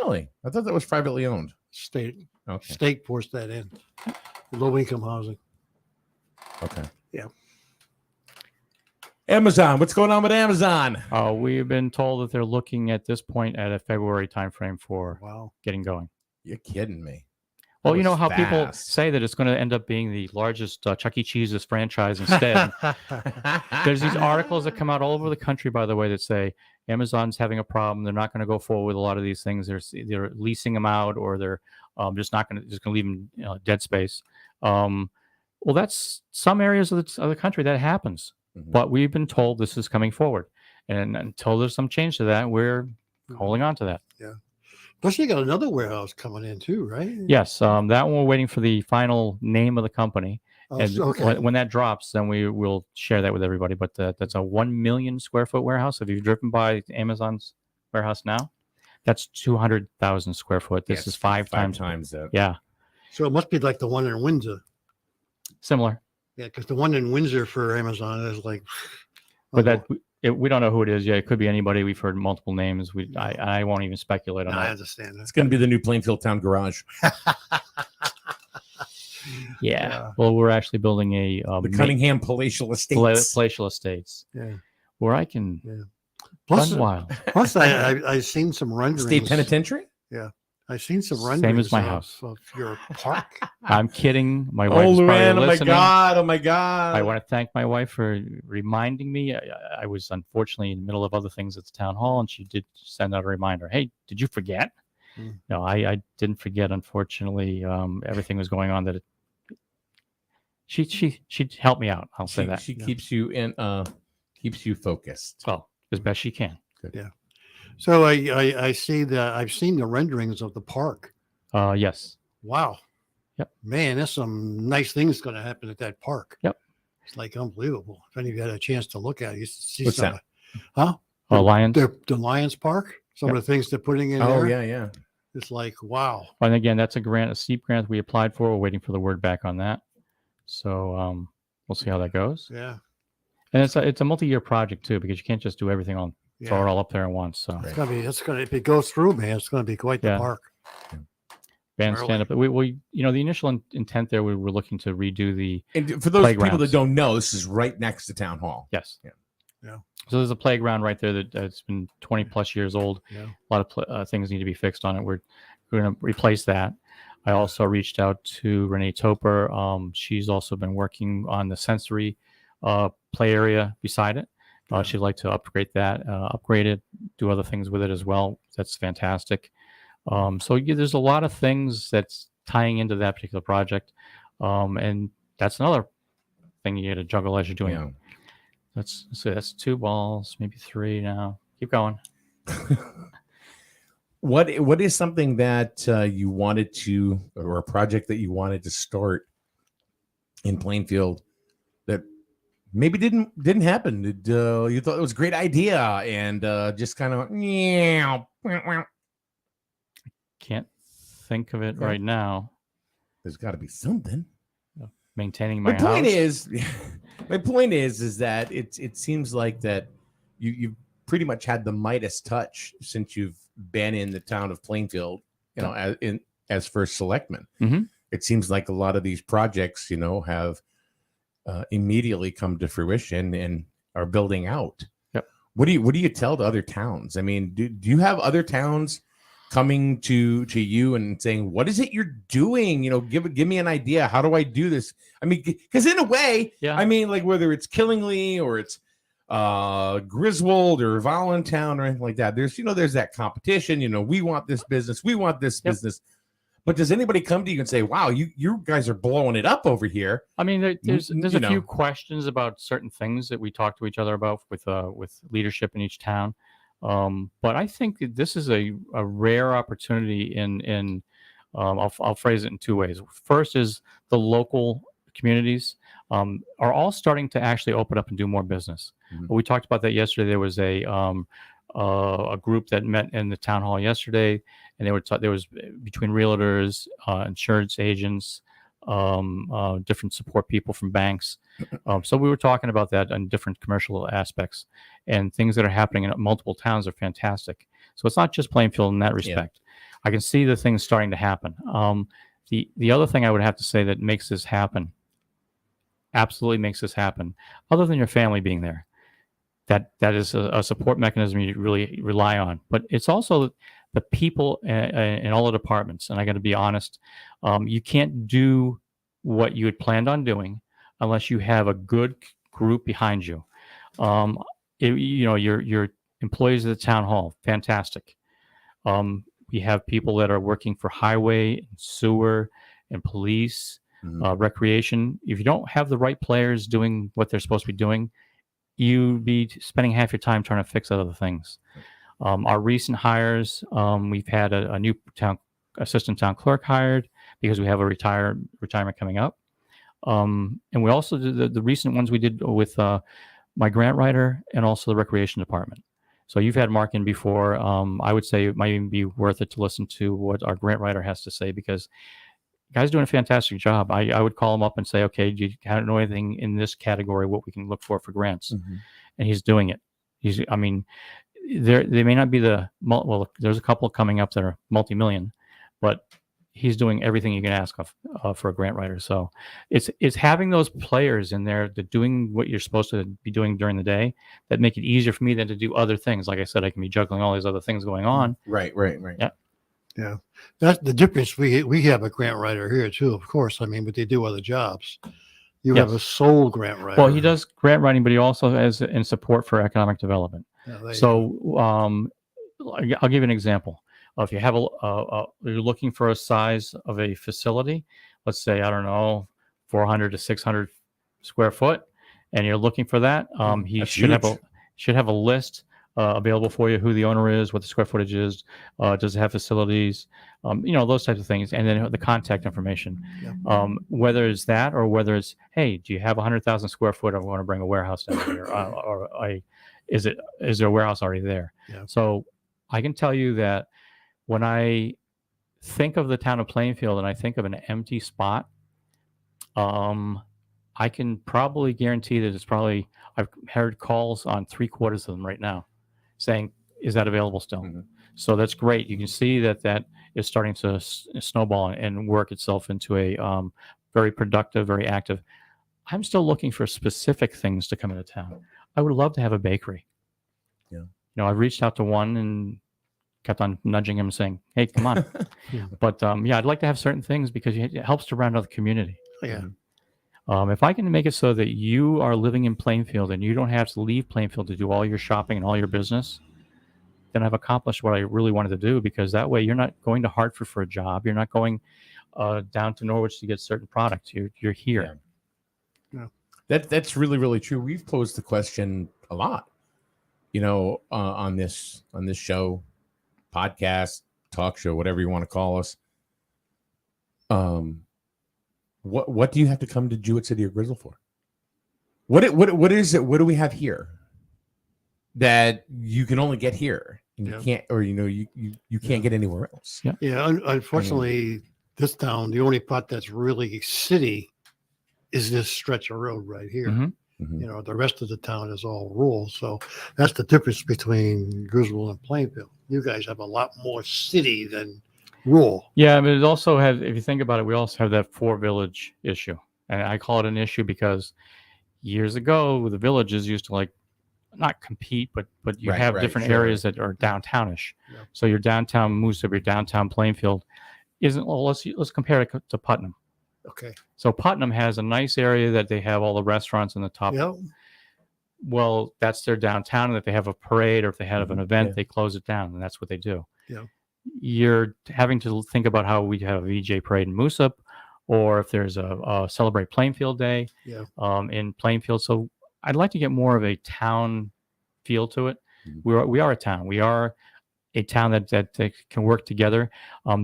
K: Really? I thought that was privately owned.
J: State
K: Okay.
J: state forced that in. Low income housing.
K: Okay.
J: Yeah.
K: Amazon. What's going on with Amazon?
L: We've been told that they're looking at this point at a February timeframe for getting going.
K: You're kidding me.
L: Well,
K: That
L: you know
K: was
L: how people
K: fast.
L: say that it's going to end up being the largest Chuck E. Cheese's franchise instead. There's these articles that come out all over the country, by the way, that say Amazon's having a problem. They're not going to go forward with a lot of these things. They're leasing them out, or they're just going to leave them dead space. Well, that's some areas of the country that happens. But we've been told this is coming forward, and until there's some change to that, we're holding on to that.
J: Yeah. Plus, you got another warehouse coming in too, right?
L: Yes, that one we're waiting for the final name of the company,
J: Oh,
L: and
J: okay.
L: when that drops, then we will share that with everybody. But that's a 1 million square foot warehouse. If you've driven by Amazon's warehouse now, that's 200,000 square foot. This is five times
K: that.
L: Yeah,
J: So it must be like the one in Windsor.
L: similar.
J: Yeah, because the one in Windsor for Amazon is like.
L: But we don't know who it is yet. It could be anybody. We've heard multiple names. I won't even speculate on
J: No,
L: that.
J: I understand that.
K: It's going to be the new Plainfield Town Garage.
L: Yeah. Well, we're actually building a
K: The Cunningham Palatial Estates.
L: Palatial Estates.
J: Yeah.
L: Where I can
J: Plus,
L: run wild.
J: plus I've seen some renderings.
K: State Penitentiary?
J: Yeah. I've seen some
L: Same
J: renderings
L: as my house.
J: of your park.
L: I'm kidding. My wife is
K: Luann,
L: probably
K: oh my
L: listening.
K: God, oh my God.
L: I want to thank my wife for reminding me. I was unfortunately in the middle of other things at the town hall, and she did send out a reminder. Hey, did you forget? No, I didn't forget. Unfortunately, everything was going on that she helped me out. I'll say that.
K: She keeps you keeps you focused.
L: Well, as best she can.
K: Good.
J: Yeah. So I see I've seen the renderings of the park.
L: Yes.
J: Wow.
L: Yep.
J: Man, there's some nice things going to happen at that park.
L: Yep.
J: It's like unbelievable. If any of you had a chance to look at it, you see
K: What's
J: some.
K: that?
J: Huh?
L: Lions.
J: The Lions Park. Some of the things they're putting in
K: Oh,
J: there.
K: yeah.
J: It's like, wow.
L: And again, that's a steep grant we applied for. We're waiting for the word back on that. So we'll see how that goes.
J: Yeah.
L: And it's a multi-year project too, because you can't just do everything throw it all up there at once. So
J: It's gonna if it goes through, man, it's gonna be quite the park.
L: Bandstand up. We the initial intent there, we were looking to redo the
K: And for those people
L: playgrounds.
K: that don't know, this is right next to Town Hall.
L: Yes.
J: Yeah.
L: So there's a playground right there that's been 20 plus years old.
J: Yeah.
L: A lot of things need to be fixed on it. We're going to replace that. I also reached out to Renee Toper. She's also been working on the sensory play area beside it. She'd like to upgrade it, do other things with it as well. That's fantastic. So there's a lot of things that's tying into that particular project. And that's another thing you got to juggle as you're doing it. Let's see, that's 2 balls, maybe 3 now. Keep going.
K: What is something that you wanted to, or a project that you wanted to start in Plainfield that maybe didn't happen? You thought it was a great idea and just kind of
L: Can't think of it right now.
K: There's got to be something.
L: Maintaining my house.
K: My point is that it seems like that you've pretty much had the Midas touch since you've been in the town of Plainfield, as first selectman.
L: Mm-hmm.
K: It seems like a lot of these projects, have immediately come to fruition and are building out.
L: Yep.
K: What do you tell the other towns? I mean, do you have other towns coming to you and saying, what is it you're doing? Give me an idea. How do I do this? I mean, because in a way, I mean, like whether it's Killingly or it's Griswold or Voluntown or anything like that, there's that competition. We want this business. We want this business. But does anybody come to you and say, wow, you guys are blowing it up over here?
L: I mean, there's a few questions about certain things that we talk to each other about with leadership in each town. But I think that this is a rare opportunity in I'll phrase it in 2 ways. First is the local communities are all starting to actually open up and do more business.
K: Mm-hmm.
L: We talked about that yesterday. There was a group that met in the town hall yesterday, and there was between realtors, insurance agents, different support people from banks. So we were talking about that on different commercial aspects, and things that are happening in multiple towns are fantastic. So it's not just Plainfield in that respect. I can see the things starting to happen. The other thing I would have to say that makes this happen, absolutely makes this happen, other than your family being there, that is a support mechanism you really rely on. But it's also the people in all the departments. And I got to be honest, you can't do what you had planned on doing unless you have a good group behind you. Your employees at the town hall, fantastic. We have people that are working for highway and sewer and police, recreation. If you don't have the right players doing what they're supposed to be doing, you'd be spending half your time trying to fix other things. Our recent hires, we've had a new assistant town clerk hired because we have a retirement coming up. And we also did the recent ones we did with my grant writer and also the recreation department. So you've had Mark in before. I would say it might even be worth it to listen to what our grant writer has to say, because the guy's doing a fantastic job. I would call him up and say, okay, do you know anything in this category, what we can look for grants? And he's doing it. They may not be there's a couple coming up that are multi-million, but he's doing everything you can ask of for a grant writer. So it's having those players in there that doing what you're supposed to be doing during the day that make it easier for me than to do other things. Like I said, I can be juggling all these other things going on.
K: Right.
J: Yeah. That's the difference. We have a grant writer here too, of course. But they do other jobs. You have a sole grant writer.
L: Well, he does grant writing, but he also has in support for economic development. So I'll give you an example. If you have you're looking for a size of a facility, let's say, I don't know, 400 to 600 square foot, and you're looking for that, he should have a list available for you, who the owner is, what the square footage is, does it have facilities, those types of things, and then the contact information. Whether it's that or whether it's, hey, do you have 100,000 square foot? I want to bring a warehouse down here, is there a warehouse already there? So I can tell you that when I think of the town of Plainfield and I think of an empty spot, I can probably guarantee that I've heard calls on 3/4 of them right now saying, is that available still? So that's great. You can see that is starting to snowball and work itself into a very productive, very active. I'm still looking for specific things to come into town. I would love to have a bakery. I've reached out to one and kept on nudging him saying, hey, come on. But I'd like to have certain things because it helps to round out the community. If I can make it so that you are living in Plainfield and you don't have to leave Plainfield to do all your shopping and all your business, then I've accomplished what I really wanted to do, because that way you're not going to Hartford for a job. You're not going down to Norwich to get certain products. You're here.
K: That's really, really true. We've posed the question a lot, on this show, podcast, talk show, whatever you want to call us. What do you have to come to Jewett City or Grizzle for? What is it? What do we have here that you can only get here and you can't, or you can't get anywhere else?
J: Unfortunately, this town, the only part that's really city is this stretch of road right here. The rest of the town is all rural. So that's the difference between Griswold and Plainfield. You guys have a lot more city than rural.
L: Yeah, but it also has, if you think about it, we also have that 4-village issue. And I call it an issue because years ago, the villages used to not compete, but you have different areas that are downtownish. So your downtown Moose, your downtown Plainfield isn't, let's compare it to Putnam.
J: Okay.
L: So Putnam has a nice area that they have all the restaurants in the top. Well, that's their downtown, and if they have a parade or if they have an event, they close it down, and that's what they do. You're having to think about how we have a VJ parade in Moosup, or if there's a Celebrate Plainfield Day in Plainfield. So I'd like to get more of a town feel to it. We are a town. We are a town that can work together.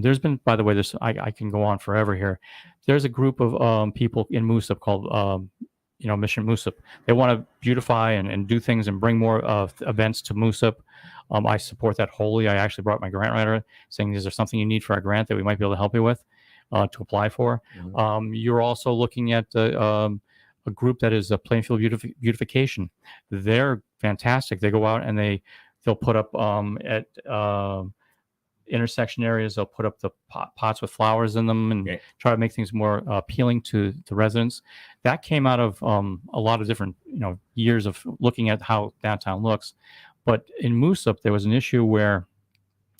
L: There's been, by the way, I can go on forever here. There's a group of people in Moosup called Mission Moosup. They want to beautify and do things and bring more events to Moosup. I support that wholly. I actually brought my grant writer saying, is there something you need for our grant that we might be able to help you with to apply for? You're also looking at a group that is Plainfield Beautification. They're fantastic. They go out and they'll put up intersection areas, they'll put up the pots with flowers in them and try to make things more appealing to the residents. That came out of a lot of different years of looking at how downtown looks. But in Moosup, there was an issue where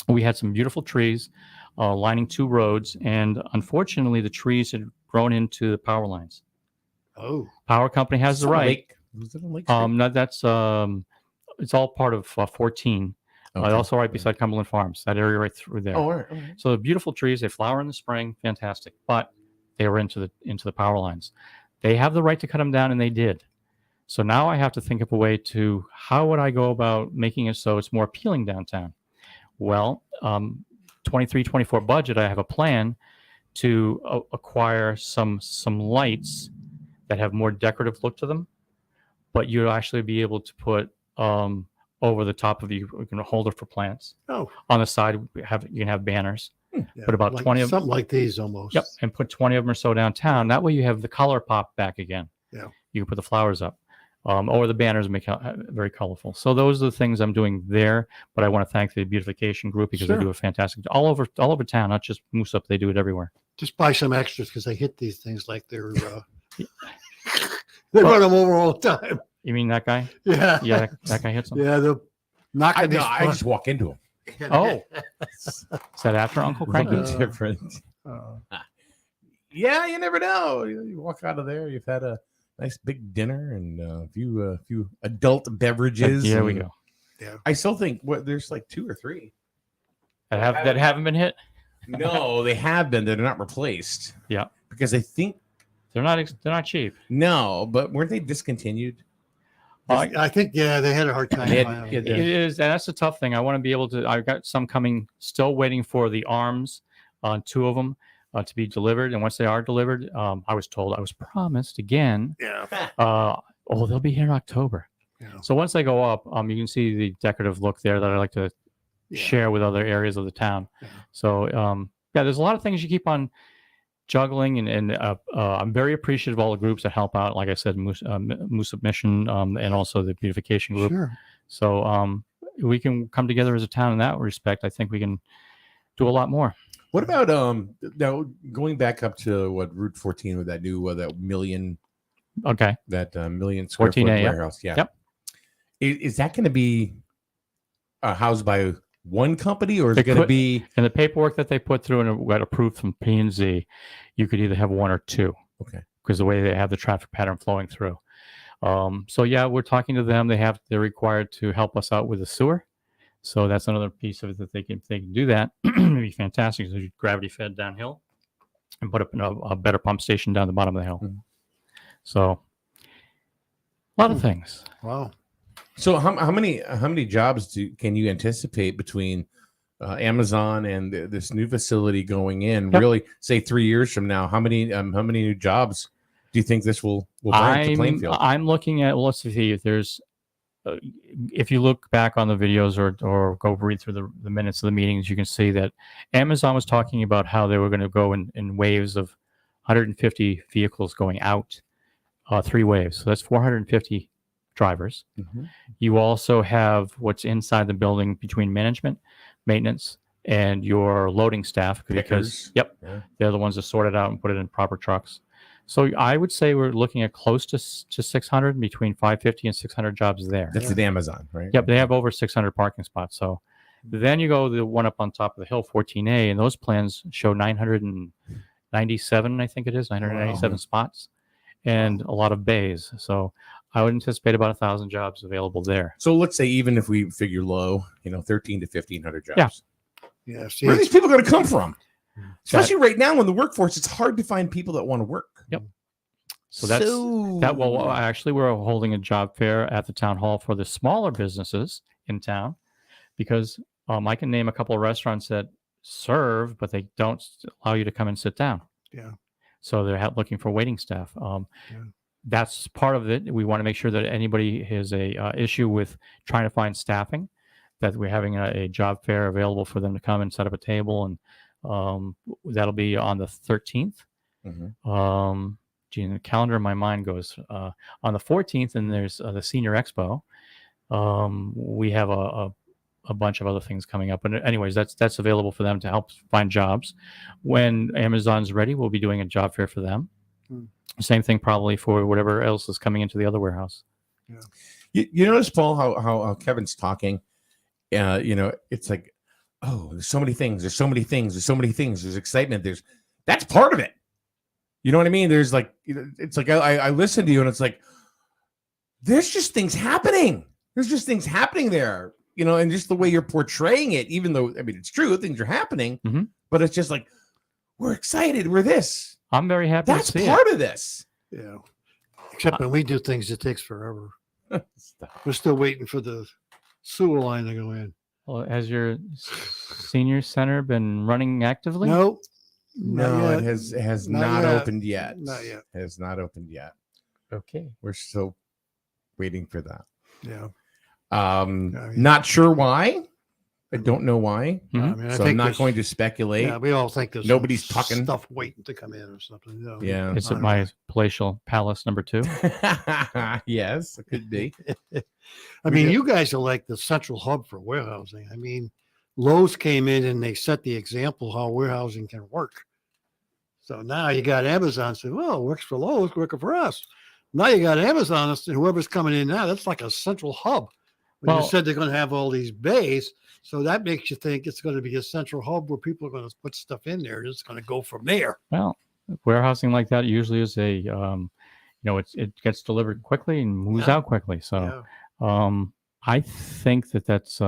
L: we had some beautiful trees lining 2 roads, and unfortunately, the trees had grown into the power lines.
J: Oh,
L: power company has the right.
K: Was it a lake street?
L: No, that's it's all part of 14.
K: Okay.
L: Also right beside Cumberland Farms, that area right through there.
K: Oh, all right, all right.
L: So the beautiful trees, they flower in the spring, fantastic. But they were into the power lines. They have the right to cut them down, and they did. So now I have to think of a way to how would I go about making it so it's more appealing downtown. Well, 23-24 budget, I have a plan to acquire some lights that have more decorative look to them, but you'll actually be able to put over the top of you can holder for plants.
J: Oh,
L: on the side you can have banners.
J: yeah,
L: Put about
J: like
L: 20 of
J: something like these almost.
L: Yep, and put 20 of them or so downtown. That way you have the color pop back again.
J: Yeah,
L: you can put the flowers up, or the banners make it very colorful. So those are the things I'm doing there. But I want to thank the beautification group because they do a fantastic all over town, not just Moosup. They do it everywhere.
J: Just buy some extras because they hit these things like they're they run them over all the time.
L: You mean that guy?
J: Yeah,
L: yeah, that guy hits them.
J: Yeah, they're knocking.
K: I just walk into him.
L: Oh, is that after Uncle Cranky?
K: Different. Yeah, you never know. You walk out of there, you've had a nice big dinner and a few adult beverages.
L: There we go.
J: Yeah,
K: I still think there's like 2 or 3
L: that haven't been hit.
K: No, they have been. They're not replaced.
L: Yeah,
K: because I think
L: they're not cheap.
K: No, but weren't they discontinued?
J: I think they had a hard time.
L: It is, and that's the tough thing. I want to be able to. I've got some coming, still waiting for the arms on 2 of them to be delivered. And once they are delivered, I was promised again.
J: Yeah.
L: They'll be here in October.
J: Yeah.
L: So once they go up, you can see the decorative look there that I like to share with other areas of the town.
J: Yeah.
L: So there's a lot of things you keep on juggling, and I'm very appreciative of all the groups that help out. Like I said, Moosup Mission, and also the beautification group.
J: Sure.
L: So we can come together as a town in that respect. I think we can do a lot more.
K: What about now going back up to Route 14 with that new that million?
L: Okay.
K: That million square foot warehouse. Yeah.
L: Yep.
K: Is that going to be housed by one company, or is it going to be
L: in the paperwork that they put through and it got approved from P&Z? You could either have 1 or 2.
K: Okay.
L: Because the way they have the traffic pattern flowing through. So yeah, we're talking to them. They're required to help us out with the sewer. So that's another piece of it that they can do that. It'd be fantastic. So gravity fed downhill and put up a better pump station down the bottom of the hill.
K: Mm-hmm.
L: So a lot of things.
J: Wow.
K: So how many jobs can you anticipate between Amazon and this new facility going in?
L: Yep.
K: Really, say 3 years from now, how many new jobs do you think this will bring to Plainfield?
L: I'm looking at. Well, let's see if there's. If you look back on the videos or go read through the minutes of the meetings, you can see that Amazon was talking about how they were going to go in waves of 150 vehicles going out, 3 waves. So that's 450 drivers.
K: Mm-hmm.
L: You also have what's inside the building between management, maintenance, and your loading staff. Because they're the ones that sort it out and put it in proper trucks. So I would say we're looking at close to 600, between 550 and 600 jobs there.
K: That's at Amazon, right?
L: Yep, they have over 600 parking spots. So then you go the one up on top of the hill, 14A, and those plans show 997, I think it is, 997 spots, and a lot of bays. So I would anticipate about 1,000 jobs available there.
K: So let's say even if we figure low, 13 to 1,500 jobs.
J: Yeah.
K: Where are these people going to come from? Especially right now in the workforce, it's hard to find people that want to work.
L: Yep. So actually, we're holding a job fair at the town hall for the smaller businesses in town, because I can name a couple of restaurants that serve, but they don't allow you to come and sit down.
J: Yeah.
L: So they're looking for waiting staff. That's part of it. We want to make sure that anybody has a issue with trying to find staffing, that we're having a job fair available for them to come and set up a table, and that'll be on the 13th.
K: Mm-hmm.
L: The calendar in my mind goes on the 14th, and there's the Senior Expo. We have a a bunch of other things coming up. But anyways, that's available for them to help find jobs. When Amazon's ready, we'll be doing a job fair for them. Same thing probably for whatever else is coming into the other warehouse.
J: Yeah.
K: You notice, Paul, how Kevin's talking? It's like, oh, there's so many things. There's so many things. There's so many things. There's excitement. That's part of it. You know what I mean? There's like, it's like I listen to you and it's like, there's just things happening. There's just things happening there, and just the way you're portraying it, even though, I mean, it's true, things are happening, but it's just like, we're excited. We're this.
L: I'm very happy
K: That's
L: to see
K: part
L: it.
K: of this.
J: Yeah. Except when we do things, it takes forever. We're still waiting for the sewer line to go in.
L: Well, has your senior center been running actively?
J: No.
K: No, it has not opened yet.
J: Not yet.
K: It has not opened yet.
L: Okay.
K: We're still waiting for that.
J: Yeah.
K: Not sure why. I don't know why.
J: I mean,
K: So I'm not going to speculate.
J: Yeah, we all think there's
K: nobody's
J: some
K: talking
J: stuff waiting to come in or something.
K: Yeah.
L: Is it my palatial palace number 2?
K: Yes, it could be.
J: I mean, you guys are like the central hub for warehousing. I mean, Lowe's came in and they set the example how warehousing can work. So now you got Amazon saying, well, it works for Lowe's, working for us. Now you got Amazon, and whoever's coming in now, that's like a central hub. When you said they're going to have all these bays, so that makes you think it's going to be a central hub where people are going to put stuff in there. It's going to go from there.
L: Well, warehousing like that usually is a, it gets delivered quickly and moves out quickly. So I think that's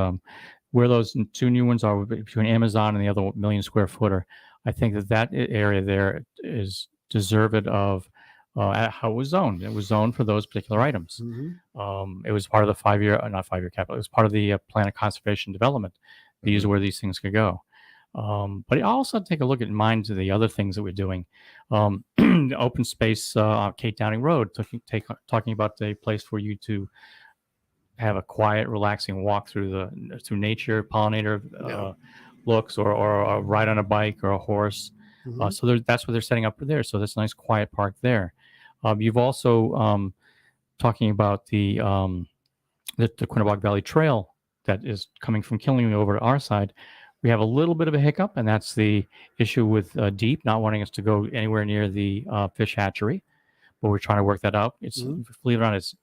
L: where those 2 new ones are between Amazon and the other 1 million square footer. I think that area there is deserved of how it was zoned. It was zoned for those particular items. It was part of the not 5-year capital. It was part of the plan of conservation development. These are where these things could go. But I also take a look at mind to the other things that we're doing. The open space, Kate Downing Road, talking about a place for you to have a quiet, relaxing walk through nature, pollinator looks, or ride on a bike or a horse. So that's what they're setting up for there. So that's a nice quiet park there. You've also talking about the Quinnebog Valley Trail that is coming from Cunningham over to our side. We have a little bit of a hiccup, and that's the issue with Deep not wanting us to go anywhere near the fish hatchery. But we're trying to work that out. It's believe it or not, it's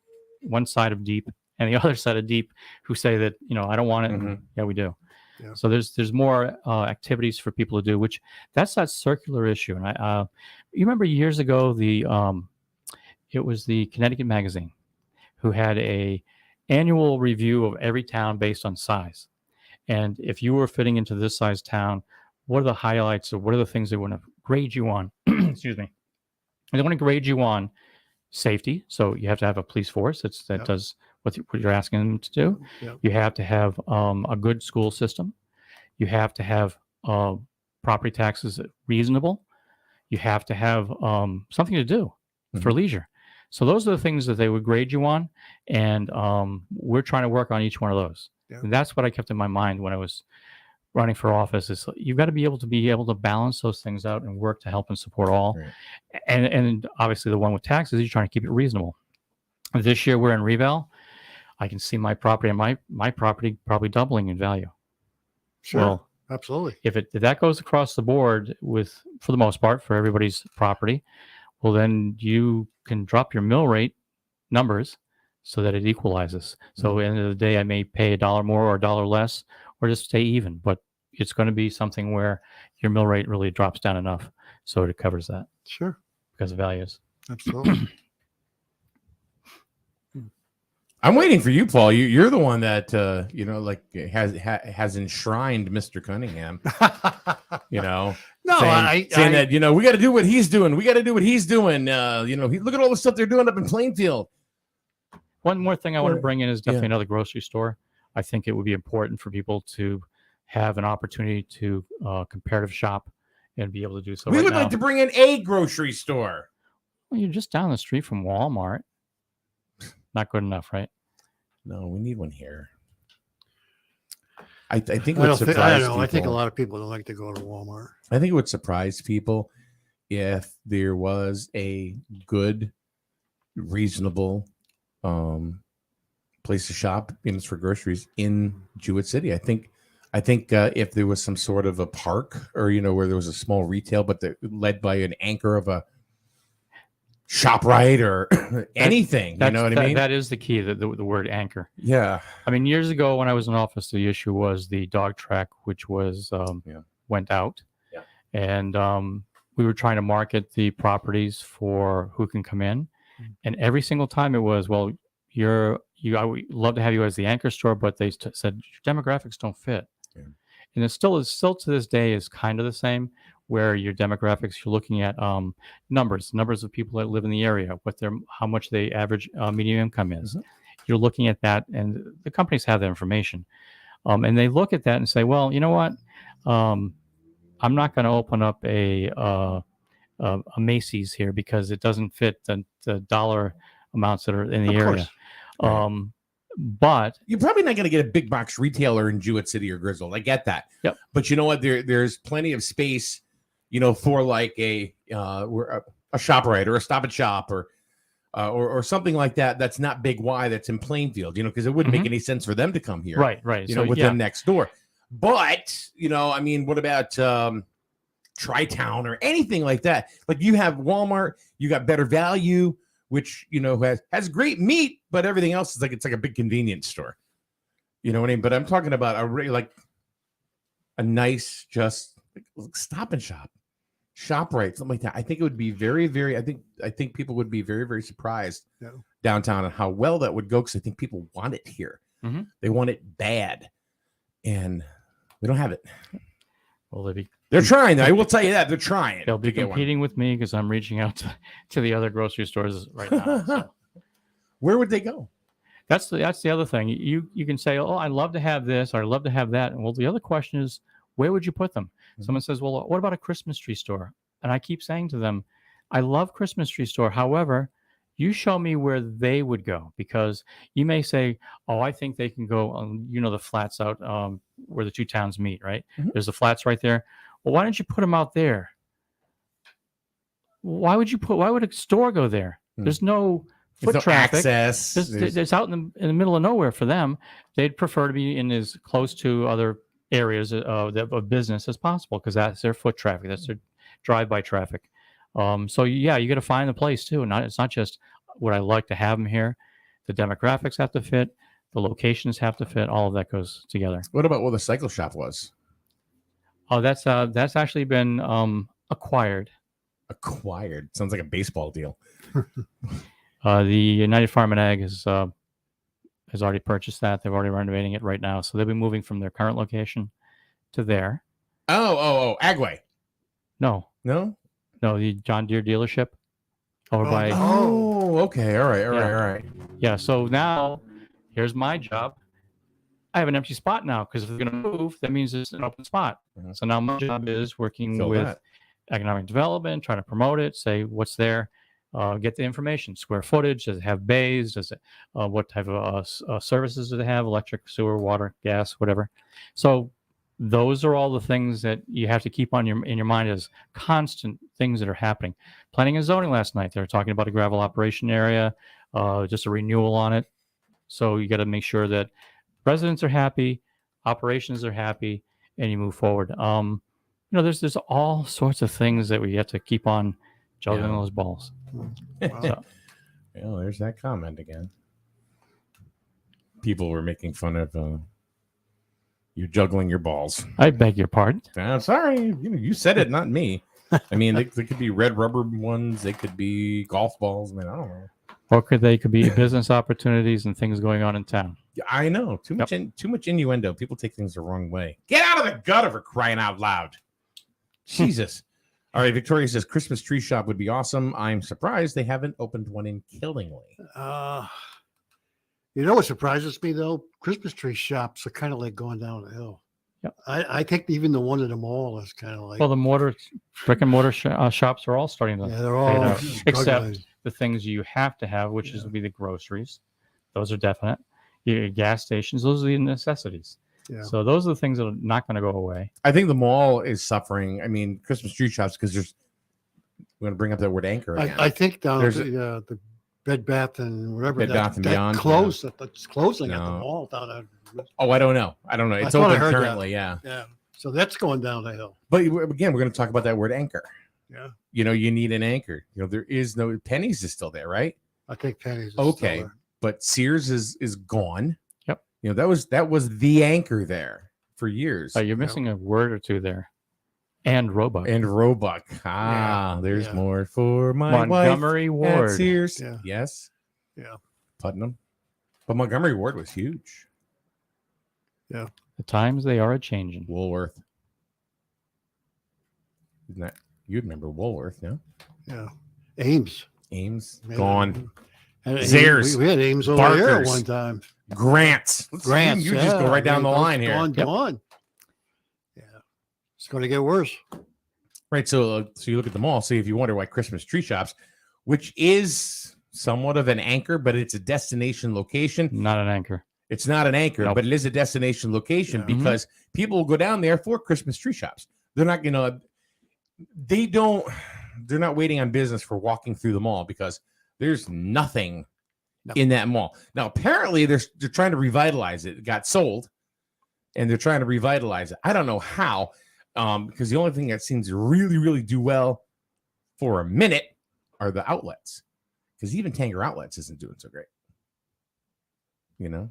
L: one side of Deep and the other side of Deep who say that I don't want it. Yeah, we do. Yeah. So there's more activities for people to do, which that's that circular issue. And you remember years ago it was the Connecticut Magazine who had a annual review of every town based on size. And if you were fitting into this size town, what are the highlights or what are the things they want to grade you on? Excuse me. And they want to grade you on safety. So you have to have a police force that does what you're asking them to do. You have to have a good school system. You have to have property taxes reasonable. You have to have something to do for leisure. So those are the things that they would grade you on. And we're trying to work on each one of those. And that's what I kept in my mind when I was running for office is you've got to be able to balance those things out and work to help and support all. Right. And obviously the one with taxes, you're trying to keep it reasonable. This year we're in Revale. I can see my property and my property probably doubling in value.
J: Sure.
L: Well,
J: absolutely.
L: If that goes across the board for the most part, for everybody's property, well, then you can drop your mill rate numbers so that it equalizes. So at the end of the day, I may pay $1 more or $1 less or just stay even, but it's going to be something where your mill rate really drops down enough so it covers that.
J: Sure.
L: Because of values.
J: Absolutely.
K: I'm waiting for you, Paul. You're the one that has enshrined Mr. Cunningham. saying that we got to do what he's doing. We got to do what he's doing. Look at all the stuff they're doing up in Plainfield.
L: One more thing I want to bring in is definitely another grocery store. I think it would be important for people to have an opportunity to comparative shop and be able to do so.
K: We would like to bring in a grocery store.
L: Well, you're just down the street from Walmart. Not good enough, right?
K: No, we need one here. I think
J: I
K: what surprised people,
J: I think a lot of people don't like to go to Walmart.
K: I think it would surprise people if there was a good, reasonable place to shop, for groceries in Jewett City. I think if there was some sort of a park or where there was a small retail, but led by an anchor of a ShopRite or anything, you know what I mean?
L: That is the key, the word anchor.
K: Yeah.
L: I mean, years ago when I was in office, the issue was the dog track, which was went out.
K: Yeah.
L: And we were trying to market the properties for who can come in. And every single time it was, well, I would love to have you as the anchor store, but they said your demographics don't fit. Yeah. And it's still to this day is kind of the same, where your demographics, you're looking at numbers of people that live in the area, how much the average median income is. Mm-hmm. You're looking at that, and the companies have that information. And they look at that and say, well, you know what? I'm not going to open up a Macy's here because it doesn't fit the dollar amounts that are in the area. Right. But
K: you're probably not going to get a big box retailer in Jewett City or Griswold. I get that.
L: Yep.
K: But you know what? There's plenty of space, for like a ShopRite or a Stop and Shop or something like that. That's not Big Y. That's in Plainfield. Because it wouldn't make any sense for them to come here.
L: Right.
K: With them next door. But what about Tri-Town or anything like that? Like you have Walmart, you got Better Value, which has great meat, but everything else is it's like a big convenience store. You know what I mean? But I'm talking about a nice just Stop and Shop, ShopRite, something like that. I think it would be very, very. I think people would be very, very surprised downtown and how well that would go, because I think people want it here.
L: Mm-hmm.
K: They want it bad, and we don't have it.
L: Well,
K: they're trying. I will tell you that they're trying.
L: They'll be competing with me because I'm reaching out to the other grocery stores right now. So.
K: Where would they go?
L: That's the other thing. You can say, oh, I'd love to have this or I'd love to have that. And well, the other question is, where would you put them? Mm-hmm. Someone says, well, what about a Christmas tree store? And I keep saying to them, I love Christmas tree store. However, you show me where they would go, because you may say, oh, I think they can go on, the flats out where the two towns meet, right? Mm-hmm. There's the flats right there. Well, why don't you put them out there? Why would a store go there? Mm-hmm. There's no foot traffic.
K: Access.
L: It's out in the middle of nowhere for them. They'd prefer to be in as close to other areas of business as possible, because that's their foot traffic. That's their drive-by traffic. So yeah, you got to find the place too. It's not just would I like to have them here. The demographics have to fit. The locations have to fit. All of that goes together.
K: What about where the cycle shop was?
L: Oh, that's actually been acquired.
K: Acquired sounds like a baseball deal.
L: The United Farm and Ag has already purchased that. They're already renovating it right now, so they'll be moving from their current location to there.
K: Oh, Agway.
L: No, the John Deere dealership over by.
K: Oh, okay, all right.
L: Yeah, so now here's my job. I have an empty spot now, because if they're going to move, that means it's an open spot. Mm-hmm. So now my job is working with economic development, trying to promote it, say what's there, get the information, square footage, does it have bays, does it, what type of services do they have, electric, sewer, water, gas, whatever. So those are all the things that you have to keep in your mind as constant things that are happening. Planning and zoning last night, they were talking about a gravel operation area, just a renewal on it. So you got to make sure that residents are happy, operations are happy, and you move forward. There's all sorts of things that we have to keep on juggling those balls.
K: Wow. There's that comment again. People were making fun of you juggling your balls.
L: I beg your pardon.
K: I'm sorry. You said it, not me. I mean, they could be red rubber ones. They could be golf balls. I don't know.
L: Or they could be business opportunities and things going on in town.
K: I know. Too much innuendo. People take things the wrong way. Get out of the gutter, for crying out loud. Jesus. All right, Victoria says Christmas tree shop would be awesome. I'm surprised they haven't opened one in Killingly.
J: What surprises me, though? Christmas tree shops are kind of like going down the hill.
L: Yep.
J: I think even the one at the mall is kind of like...
L: Well, the brick and mortar shops are all starting to...
J: Yeah, they're all...
L: Except the things you have to have, which would be the groceries. Those are definite. Your gas stations, those are the necessities. Yeah. So those are the things that are not going to go away.
K: I think the mall is suffering. I mean, Christmas tree shops, because we're going to bring up that word anchor again.
J: I think down the Bed Bath and whatever.
K: Bed Bath and
J: that
K: Beyond,
J: closed. It's closing at the
K: No.
J: mall down there.
K: Oh, I don't know. It's
J: thought I
K: open
J: heard that.
K: currently. Yeah.
J: Yeah. So that's going down the hill.
K: But again, we're going to talk about that word anchor.
J: Yeah.
K: You need an anchor. There is no Penny's is still there, right?
J: I think Penny's is
K: Okay.
J: still there.
K: But Sears is gone.
L: Yep.
K: That was the anchor there for years.
L: You're missing a word or two there. And Roebuck.
K: And Roebuck. There's more for my
L: Montgomery
K: wife at
L: Ward.
K: Sears.
J: Yeah.
K: Yes.
J: Yeah.
K: Putnam. But Montgomery Ward was huge.
J: Yeah.
L: The times they are a changing.
K: Woolworth. Isn't that, you'd remember Woolworth, no?
J: Yeah. Ames.
K: Gone.
J: And
K: Zayres.
J: We had Ames over here at
K: Barkers.
J: one time.
K: Grants.
J: Grants.
K: You just go right down the line here.
J: Gone. Yeah. It's going to get worse.
K: Right. So you look at the mall. See, if you wonder why Christmas tree shops, which is somewhat of an anchor, but it's a destination location.
L: Not an anchor.
K: It's not an anchor,
L: Nope.
K: but it is a destination location because people will go down there for Christmas tree shops. They're not, they're not waiting on business for walking through the mall because there's nothing in that mall. Now, apparently they're trying to revitalize it. It got sold and they're trying to revitalize it. I don't know how, because the only thing that seems to really, really do well for a minute are the outlets, because even Tanger Outlets isn't doing so great, And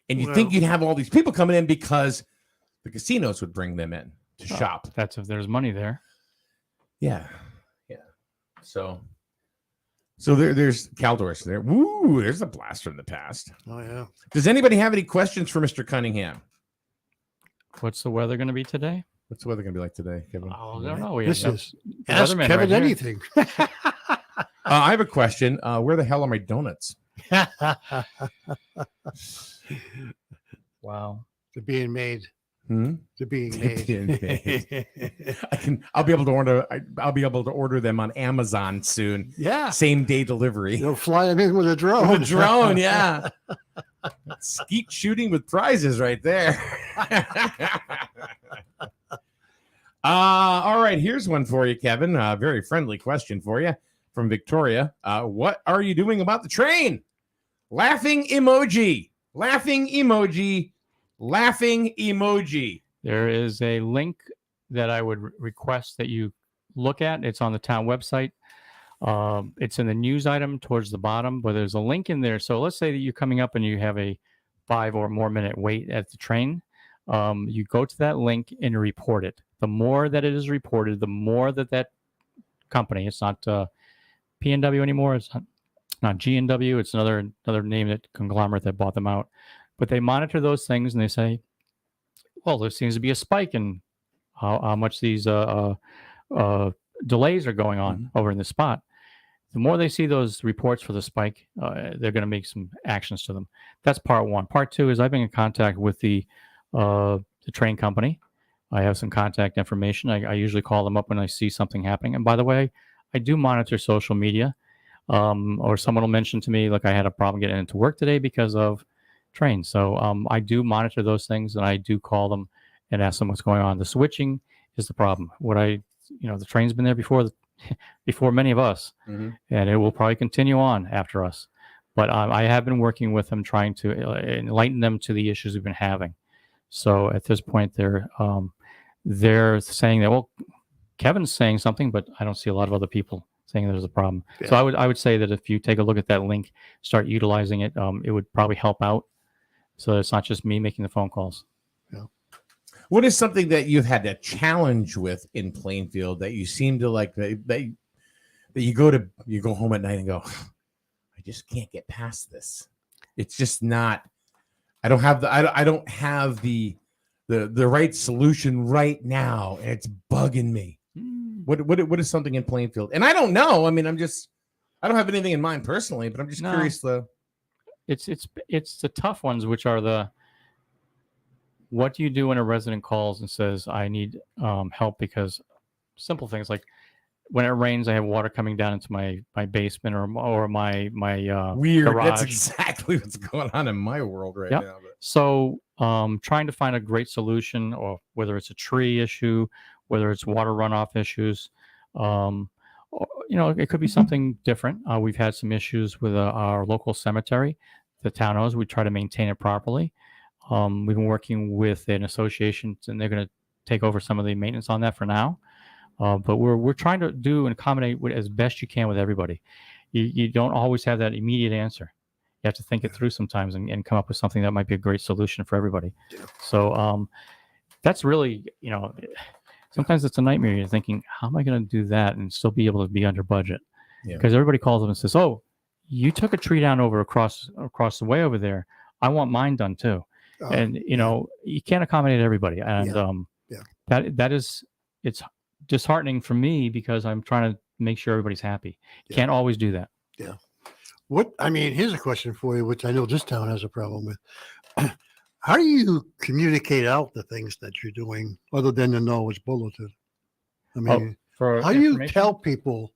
K: you'd think you'd have all these people coming in because the casinos would bring them in to shop.
L: That's if there's money there.
K: Yeah. So there's Caldor's there. Woo, there's a blast from the past.
J: Oh, yeah.
K: Does anybody have any questions for Mr. Cunningham?
L: What's the weather going to be today?
K: What's the weather going to be like today, Kevin?
L: I don't know.
J: This is ask Kevin anything.
K: I have a question. Where the hell are my donuts?
L: Wow.
J: They're being made. They're being made.
K: I'll be able to order them on Amazon soon.
J: Yeah.
K: Same day delivery.
J: You'll fly them in with a drone.
K: With a drone, yeah. Skeet shooting with prizes right there. All right, here's one for you, Kevin. A very friendly question for you from Victoria. What are you doing about the train? Laughing emoji. Laughing emoji. Laughing emoji.
L: There is a link that I would request that you look at. It's on the town website. It's in the news item towards the bottom, but there's a link in there. So let's say that you're coming up and you have a 5 or more minute wait at the train. You go to that link and you report it. The more that it is reported, the more that company, it's not P&W anymore. It's not G&W. It's another name, that conglomerate that bought them out. But they monitor those things and they say, well, there seems to be a spike in how much these delays are going on over in the spot. The more they see those reports for the spike, they're going to make some actions to them. That's part one. Part two is I've been in contact with the train company. I have some contact information. I usually call them up when I see something happening. And by the way, I do monitor social media. Or someone will mention to me, like, I had a problem getting into work today because of train. So I do monitor those things, and I do call them and ask them what's going on. The switching is the problem. The train's been there before many of us, and it will probably continue on after us. But I have been working with them, trying to enlighten them to the issues we've been having. So at this point, they're saying that, well, Kevin's saying something, but I don't see a lot of other people saying there's a problem. Yeah. So I would say that if you take a look at that link, start utilizing it, it would probably help out. So it's not just me making the phone calls.
J: Yeah.
K: What is something that you've had a challenge with in Plainfield that you seem to like, that you go home at night and go, I just can't get past this. It's just not, I don't have the right solution right now. And it's bugging me. What is something in Plainfield? And I don't know. I mean, I don't have anything in mind personally, but I'm just curious.
L: It's the tough ones, which are what do you do when a resident calls and says, I need help? Because simple things like when it rains, I have water coming down into my basement or my
K: weird.
L: garage.
K: That's exactly what's going on in my world right now. But.
L: So trying to find a great solution, or whether it's a tree issue, whether it's water runoff issues, Or, it could be something different. We've had some issues with our local cemetery. The town knows we try to maintain it properly. We've been working with an association, and they're going to take over some of the maintenance on that for now. But we're trying to do and accommodate as best you can with everybody. You don't always have that immediate answer. You have to think it through sometimes and come up with something that might be a great solution for everybody. So that's really, sometimes it's a nightmare. You're thinking, how am I going to do that and still be able to be under budget? Because everybody calls them and says, "Oh, you took a tree down across the way over there. I want mine done too." And you can't accommodate everybody. And it's disheartening for me because I'm trying to make sure everybody's happy. You can't always do that.
J: Yeah. Here's a question for you, which I know this town has a problem with. How do you communicate out the things that you're doing other than the knowledge bulletin? I mean, how do you tell people?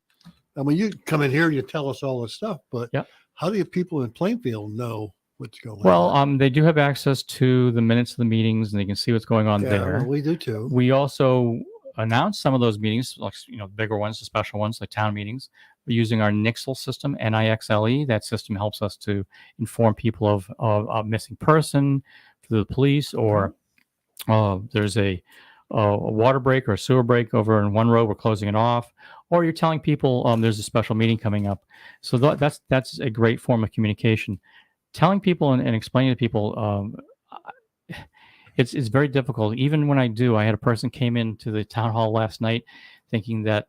J: I mean, you come in here, you tell us all this stuff, but how do people in Plainfield know what's going on?
L: Well, they do have access to the minutes of the meetings, and they can see what's going on there.
J: Well, we do too.
L: We also announce some of those meetings, like bigger ones, the special ones, like town meetings. We're using our Nixle system, Nixle. That system helps us to inform people of a missing person through the police, or there's a water break or a sewer break over in one road. We're closing it off, or you're telling people there's a special meeting coming up. So that's a great form of communication. Telling people and explaining to people, it's very difficult. Even when I had a person came into the town hall last night thinking that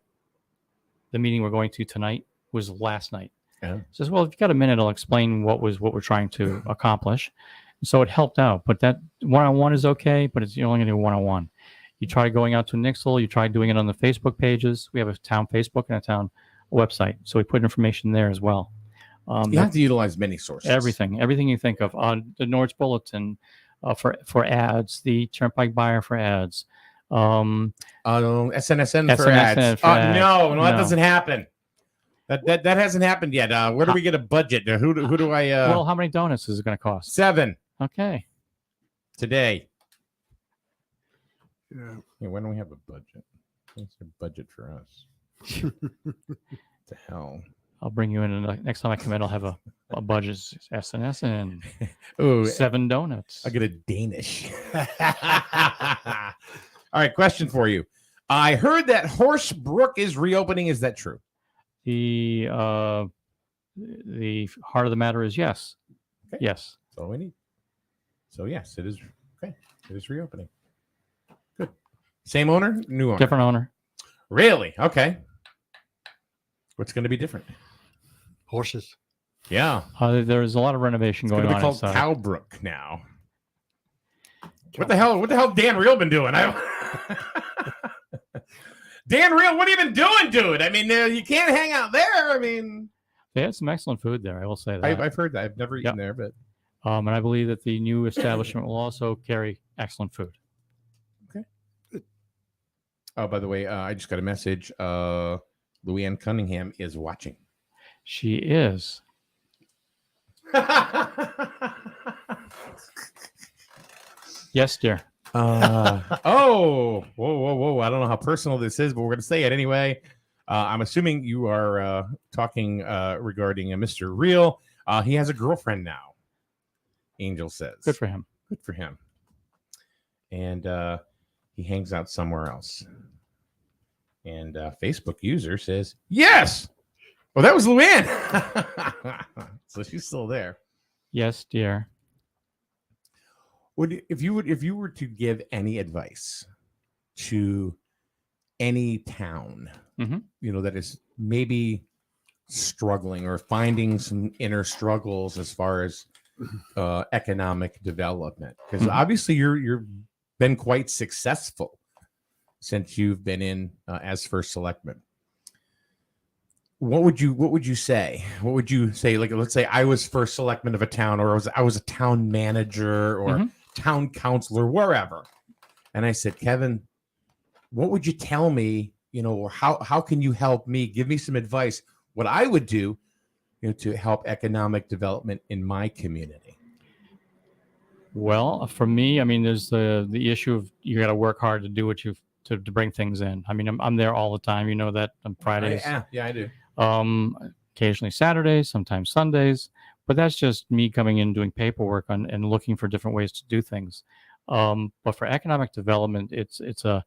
L: the meeting we're going to tonight was last night.
K: Yeah.
L: Says, well, if you've got a minute, I'll explain what we're trying to accomplish. And so it helped out. But that one-on-one is okay, but you're only going to do one-on-one. You try going out to Nixle, you try doing it on the Facebook pages. We have a town Facebook and a town website. So we put information there as well.
K: You have to utilize many sources.
L: Everything you think of. The Norwich Bulletin for ads, the Turnpike Buyer for ads.
K: SNSN for ads. No, that doesn't happen. That hasn't happened yet. Where do we get a budget? Who do I?
L: Well, how many donuts is it going to cost?
K: 7.
L: Okay.
K: Today.
J: Yeah.
K: When do we have a budget? What's the budget for us? What the hell?
L: I'll bring you in, and next time I come in, I'll have a budget SNS and
K: Ooh,
L: 7 donuts.
K: I'll get a Danish. All right, question for you. I heard that Horse Brook is reopening. Is that true?
L: The heart of the matter is yes.
K: Okay.
L: Yes.
K: That's all we need. So yes, it is. Okay, it is reopening. Good. Same owner, new owner,
L: different owner.
K: Really? Okay. What's going to be different?
J: Horses.
K: Yeah.
L: There's a lot of renovation going on.
K: It's called Cowbrook now. What the hell? Dan Reel been doing? Dan Reel, what have you been doing, dude? I mean, you can't hang out there. I mean,
L: they had some excellent food there. I will say that.
K: I've heard that. I've never eaten there, but
L: and I believe that the new establishment will also carry excellent food.
K: Okay. Good. Oh, by the way, I just got a message. Louanne Cunningham is watching.
L: She is. Yes, dear.
K: Whoa. I don't know how personal this is, but we're going to say it anyway. I'm assuming you are talking regarding Mr. Reel. He has a girlfriend now, Angel says.
L: Good for him.
K: Good for him. And he hangs out somewhere else. And Facebook user says, yes! Well, that was Luann. So she's still there.
L: Yes, dear.
K: If you were to give any advice to any town, that is maybe struggling or finding some inner struggles as far as economic development, because obviously you've been quite successful since you've been in as First Selectman. What would you say? What would you say? Like, let's say I was First Selectman of a town, or I was a town manager or town councilor, wherever. And I said, Kevin, what would you tell me, or how can you help me? Give me some advice. What I would do, to help economic development in my community.
L: Well, for me, I mean, there's the issue of you got to work hard to do what you've to bring things in. I mean, I'm there all the time. You know that on Fridays.
K: Yeah, I do.
L: Occasionally Saturdays, sometimes Sundays, but that's just me coming in doing paperwork and looking for different ways to do things. But for economic development, it's a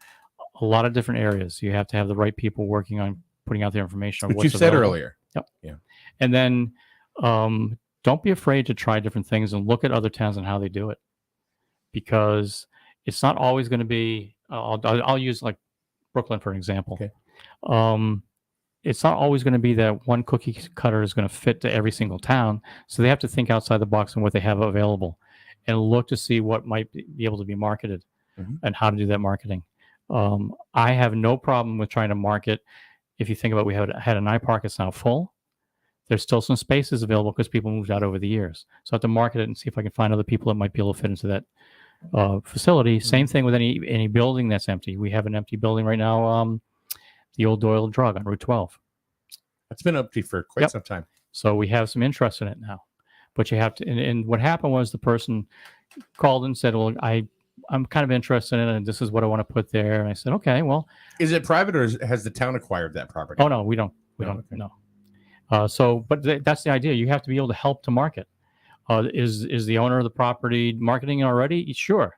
L: lot of different areas. You have to have the right people working on putting out the information.
K: What you said earlier.
L: Yep.
K: Yeah.
L: And then don't be afraid to try different things and look at other towns and how they do it, because it's not always going to be. I'll use like Brooklyn for an example.
K: Okay.
L: It's not always going to be that one cookie cutter is going to fit to every single town. So they have to think outside the box and what they have available and look to see what might be able to be marketed and how to do that marketing. I have no problem with trying to market. If you think about, we had an iPark, it's now full. There's still some spaces available because people moved out over the years. So I have to market it and see if I can find other people that might be able to fit into that facility. Same thing with any building that's empty. We have an empty building right now. The old Doyle Drug on Route 12.
K: It's been empty for quite some time.
L: So we have some interest in it now. But you have to, and what happened was the person called and said, well, I'm kind of interested in it, and this is what I want to put there. And I said, okay, well.
K: Is it private, or has the town acquired that property?
L: Oh, no, we don't. No. But that's the idea. You have to be able to help to market. Is the owner of the property marketing already? Sure.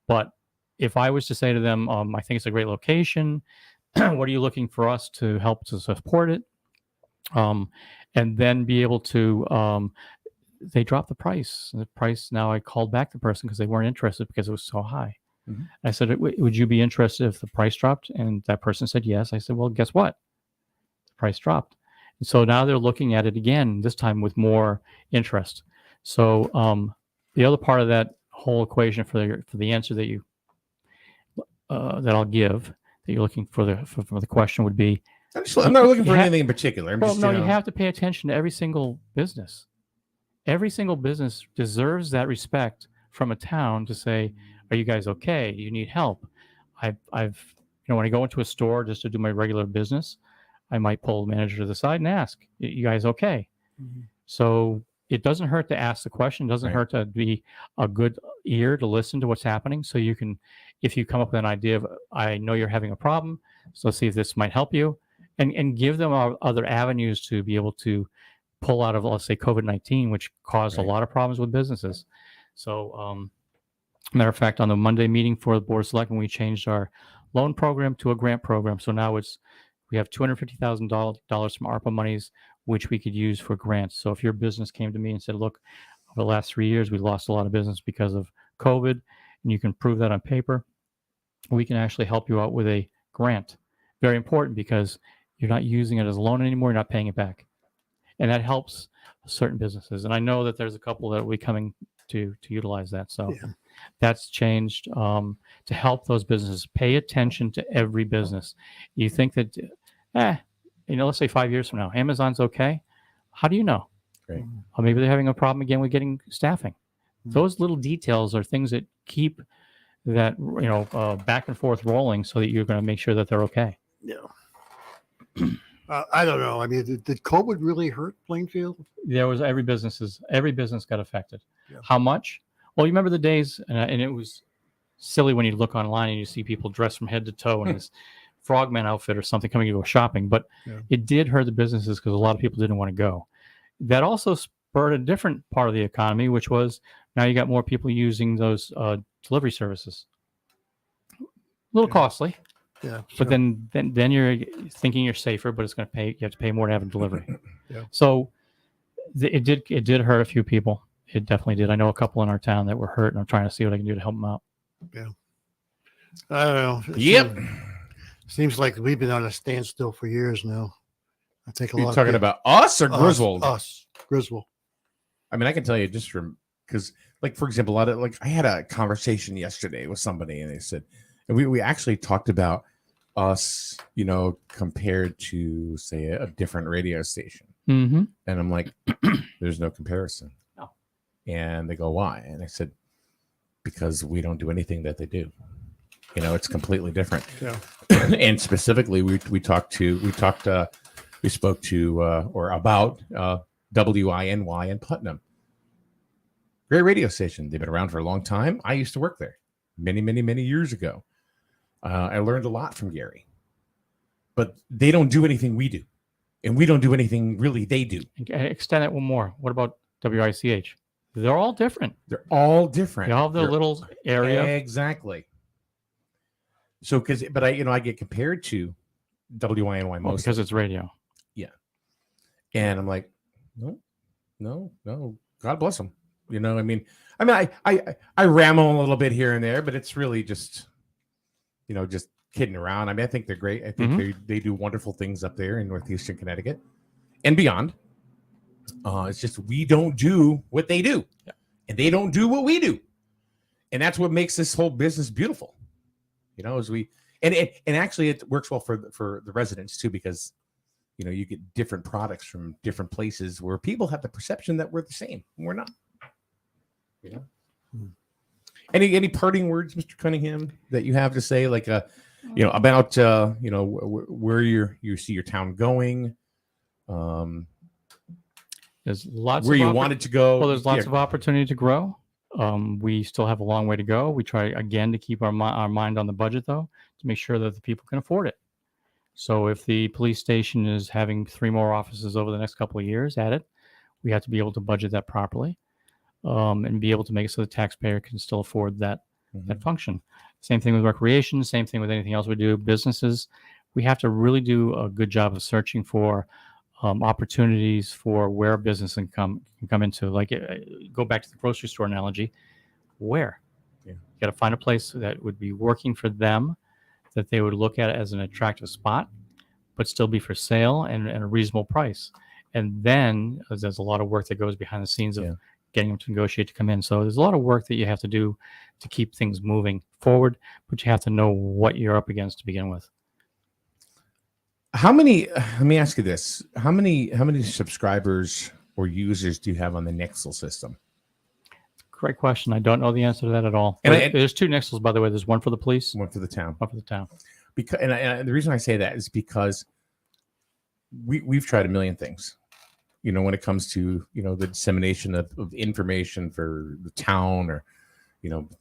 L: But if I was to say to them, I think it's a great location, what are you looking for us to help to support it? And then be able to, they dropped the price. The price, now I called back the person because they weren't interested because it was so high. I said, would you be interested if the price dropped? And that person said yes. I said, well, guess what? The price dropped. And so now they're looking at it again, this time with more interest. So the other part of that whole equation for the answer that that I'll give, that you're looking for the question would be,
K: I'm not looking for anything in particular.
L: You have to pay attention to every single business. Every single business deserves that respect from a town to say, are you guys okay? Do you need help? I've when I go into a store just to do my regular business, I might pull the manager to the side and ask, you guys okay? So it doesn't hurt to ask the question. It doesn't hurt to be a good ear to listen to what's happening. So you can, if you come up with an idea of, I know you're having a problem, so let's see if this might help you, and give them other avenues to be able to pull out of, let's say, COVID-19, which caused a lot of problems with businesses. So, matter of fact, on the Monday meeting for the Board of Selectmen, we changed our loan program to a grant program. So now we have $250,000 from ARPA monies, which we could use for grants. So if your business came to me and said, look, over the last 3 years, we lost a lot of business because of COVID, and you can prove that on paper, we can actually help you out with a grant. Very important, because you're not using it as a loan anymore. You're not paying it back. And that helps certain businesses. And I know that there's a couple that will be coming to utilize that. So that's changed to help those businesses. Pay attention to every business. You think that, let's say 5 years from now, Amazon's okay. How do you know?
K: Right.
L: Or maybe they're having a problem again with getting staffing. Those little details are things that keep that, back and forth rolling, so that you're going to make sure that they're okay.
J: Yeah. I don't know. I mean, did COVID really hurt Plainfield?
L: There was every business got affected. Yeah. How much? Well, you remember the days, and it was silly when you look online and you see people dressed from head to toe in this frogman outfit or something coming to go shopping. But it did hurt the businesses because a lot of people didn't want to go. That also spurred a different part of the economy, which was now you got more people using those delivery services. A little costly.
J: Yeah,
L: but then you're thinking you're safer, but it's going to pay. You have to pay more to have a delivery.
J: Yeah.
L: So it did hurt a few people. It definitely did. I know a couple in our town that were hurt, and I'm trying to see what I can do to help them out.
J: Yeah. I don't know. Seems like we've been on a standstill for years now. I think a lot.
K: You're talking about us or Griswold?
J: Us, Griswold.
K: I mean, I can tell you just from because, like, for example, I had a conversation yesterday with somebody, and they said, and we actually talked about us, compared to, say, a different radio station.
L: Mm-hmm.
K: And I'm like, there's no comparison.
L: No.
K: And they go, why? And I said, because we don't do anything that they do. It's completely different.
J: Yeah.
K: And specifically, we spoke to about WINY in Putnam. Great radio station. They've been around for a long time. I used to work there many, many, many years ago. I learned a lot from Gary, but they don't do anything we do, and we don't do anything really they do.
L: Extend it one more. What about WICH? They're all different.
K: They're all different.
L: They all have their little area.
K: Exactly. So, but I get compared to WINY mostly
L: because it's radio.
K: Yeah. And I'm like, no. God bless them. I ramble a little bit here and there, but it's really just, just kidding around. I think they're great. I think they do wonderful things up there in northeastern Connecticut and beyond. It's just we don't do what they do, and they don't do what we do, and that's what makes this whole business beautiful. As we and actually it works well for the residents too, because you get different products from different places where people have the perception that we're the same, and we're not. Any parting words, Mr. Cunningham, that you have to say, like about where you see your town going?
L: There's lots
K: where
L: of
K: you want it to go.
L: Well, there's lots of opportunity to grow. We still have a long way to go. We try again to keep our mind on the budget, though, to make sure that the people can afford it. So if the police station is having 3 more offices over the next couple of years at it, we have to be able to budget that properly, and be able to make it so the taxpayer can still afford that function. Same thing with recreation. Same thing with anything else we do. Businesses, we have to really do a good job of searching for opportunities for where business can come into. Like, go back to the grocery store analogy. Where? You got to find a place that would be working for them, that they would look at it as an attractive spot, but still be for sale and a reasonable price. And then there's a lot of work that goes behind the scenes of getting them to negotiate to come in. So there's a lot of work that you have to do to keep things moving forward, but you have to know what you're up against to begin with.
K: Let me ask you this. How many subscribers or users do you have on the Nixle system?
L: Great question. I don't know the answer to that at all. And there's 2 Nixles, by the way. There's one for the police,
K: one for the town.
L: One for the town.
K: Because and the reason I say that is because we've tried a million things. When it comes to the dissemination of information for the town, or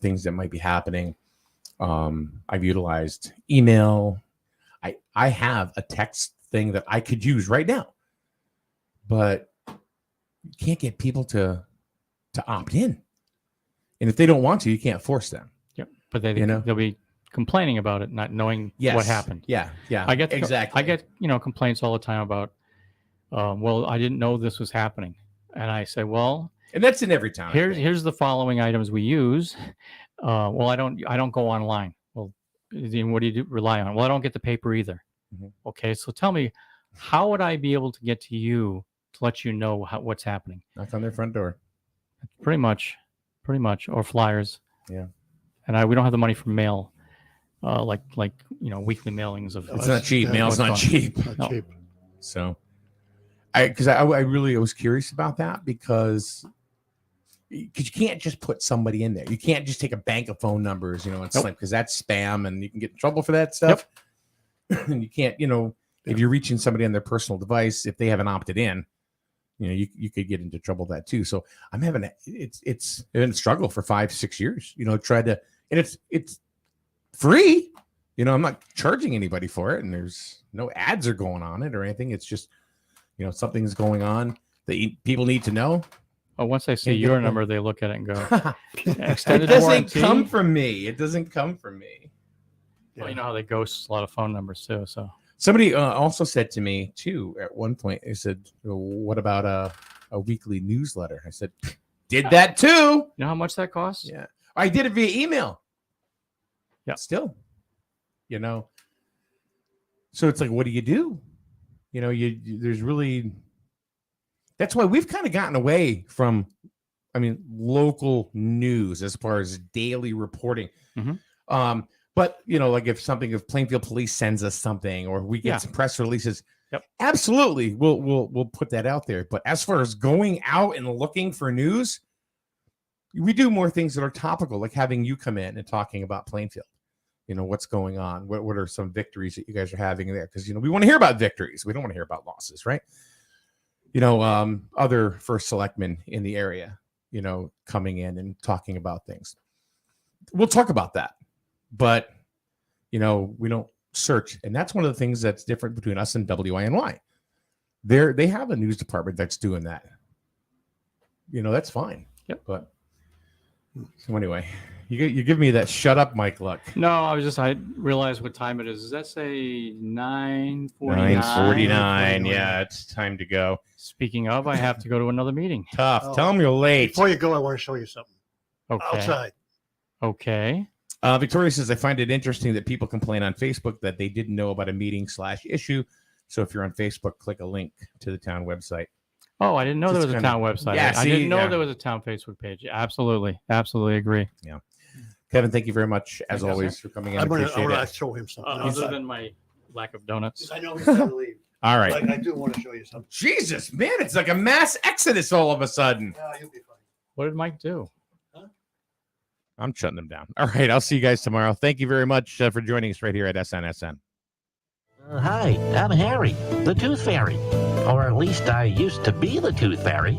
K: things that might be happening. I've utilized email. I have a text thing that I could use right now, but you can't get people to opt in. And if they don't want to, you can't force them.
L: Yep. But they'll be complaining about it, not knowing what happened.
K: Yeah.
L: I get
K: exactly.
L: I get complaints all the time about, well, I didn't know this was happening, and I say, well,
K: and that's in every town.
L: Here's the following items we use. Well, I don't go online. Well, then what do you rely on? Well, I don't get the paper either. Okay, so tell me, how would I be able to get to you to let you know what's happening?
K: Knock on their front door.
L: Pretty much, or flyers.
K: Yeah.
L: And we don't have the money for mail, like weekly mailings of.
K: It's not cheap. Mail's not cheap.
J: Not cheap.
K: So, I really was curious about that because you can't just put somebody in there. You can't just take a bank of phone numbers, it's like, because that's spam and you can get in trouble for that stuff. And you can't, if you're reaching somebody on their personal device, if they haven't opted in, you could get into trouble with that too. So I'm having it's been a struggle for 5-6 years, tried to, and it's free, I'm not charging anybody for it, and there's no ads are going on it or anything. It's just, something's going on that people need to know.
L: Oh, once they see your number, they look at it and go,
K: extended warranty. It doesn't come from me.
L: Well, you know how they ghost a lot of phone numbers too. So
K: somebody also said to me too at one point. They said, "What about a weekly newsletter?" I said, "Did that too."
L: You know how much that costs?
K: Yeah, I did it via email.
L: Yeah,
K: still, So it's like, what do? There's really. That's why we've kind of gotten away from, local news as far as daily reporting. But like if Plainfield Police sends us something, or we get some press releases, absolutely, we'll put that out there. But as far as going out and looking for news, we do more things that are topical, like having you come in and talking about Plainfield. What's going on? What are some victories that you guys are having there? Because we want to hear about victories. We don't want to hear about losses, right? Other First Selectmen in the area, coming in and talking about things. We'll talk about that. But, we don't search. And that's one of the things that's different between us and WINY. They have a news department that's doing that. That's fine.
L: Yep.
K: But so anyway, you give me that shut up, Mike look.
L: No, I realized what time it is. Does that say 9:49?
K: 9:49. Yeah, it's time to go.
L: Speaking of, I have to go to another meeting.
K: Tough.
J: Oh.
K: Tell them you're late.
J: Before you go, I want to show you something.
L: Okay.
J: Outside.
L: Okay.
K: Victoria says, I find it interesting that people complain on Facebook that they didn't know about a meeting/issue. So if you're on Facebook, click a link to the town website.
L: Oh, I didn't know there was a town website.
K: Yeah,
L: I didn't know there was a town Facebook page. Absolutely. Absolutely agree.
K: Yeah. Kevin, thank you very much, as
L: Thank you,
K: always,
L: sir.
K: for coming in.
J: I want
K: Appreciate
J: to
K: it.
J: show him something.
L: Other than my lack of donuts.
J: I know he's got to leave.
K: All right.
J: But I do want to show you something.
K: Jesus, man, it's like a mass exodus all of a sudden.
J: You'll be fine.
L: What did Mike do?
K: I'm shutting them down. All right, I'll see you guys tomorrow. Thank you very much for joining us right here at SNSN.
M: Hi, I'm Harry, the Tooth Fairy. Or at least I used to be the Tooth Fairy.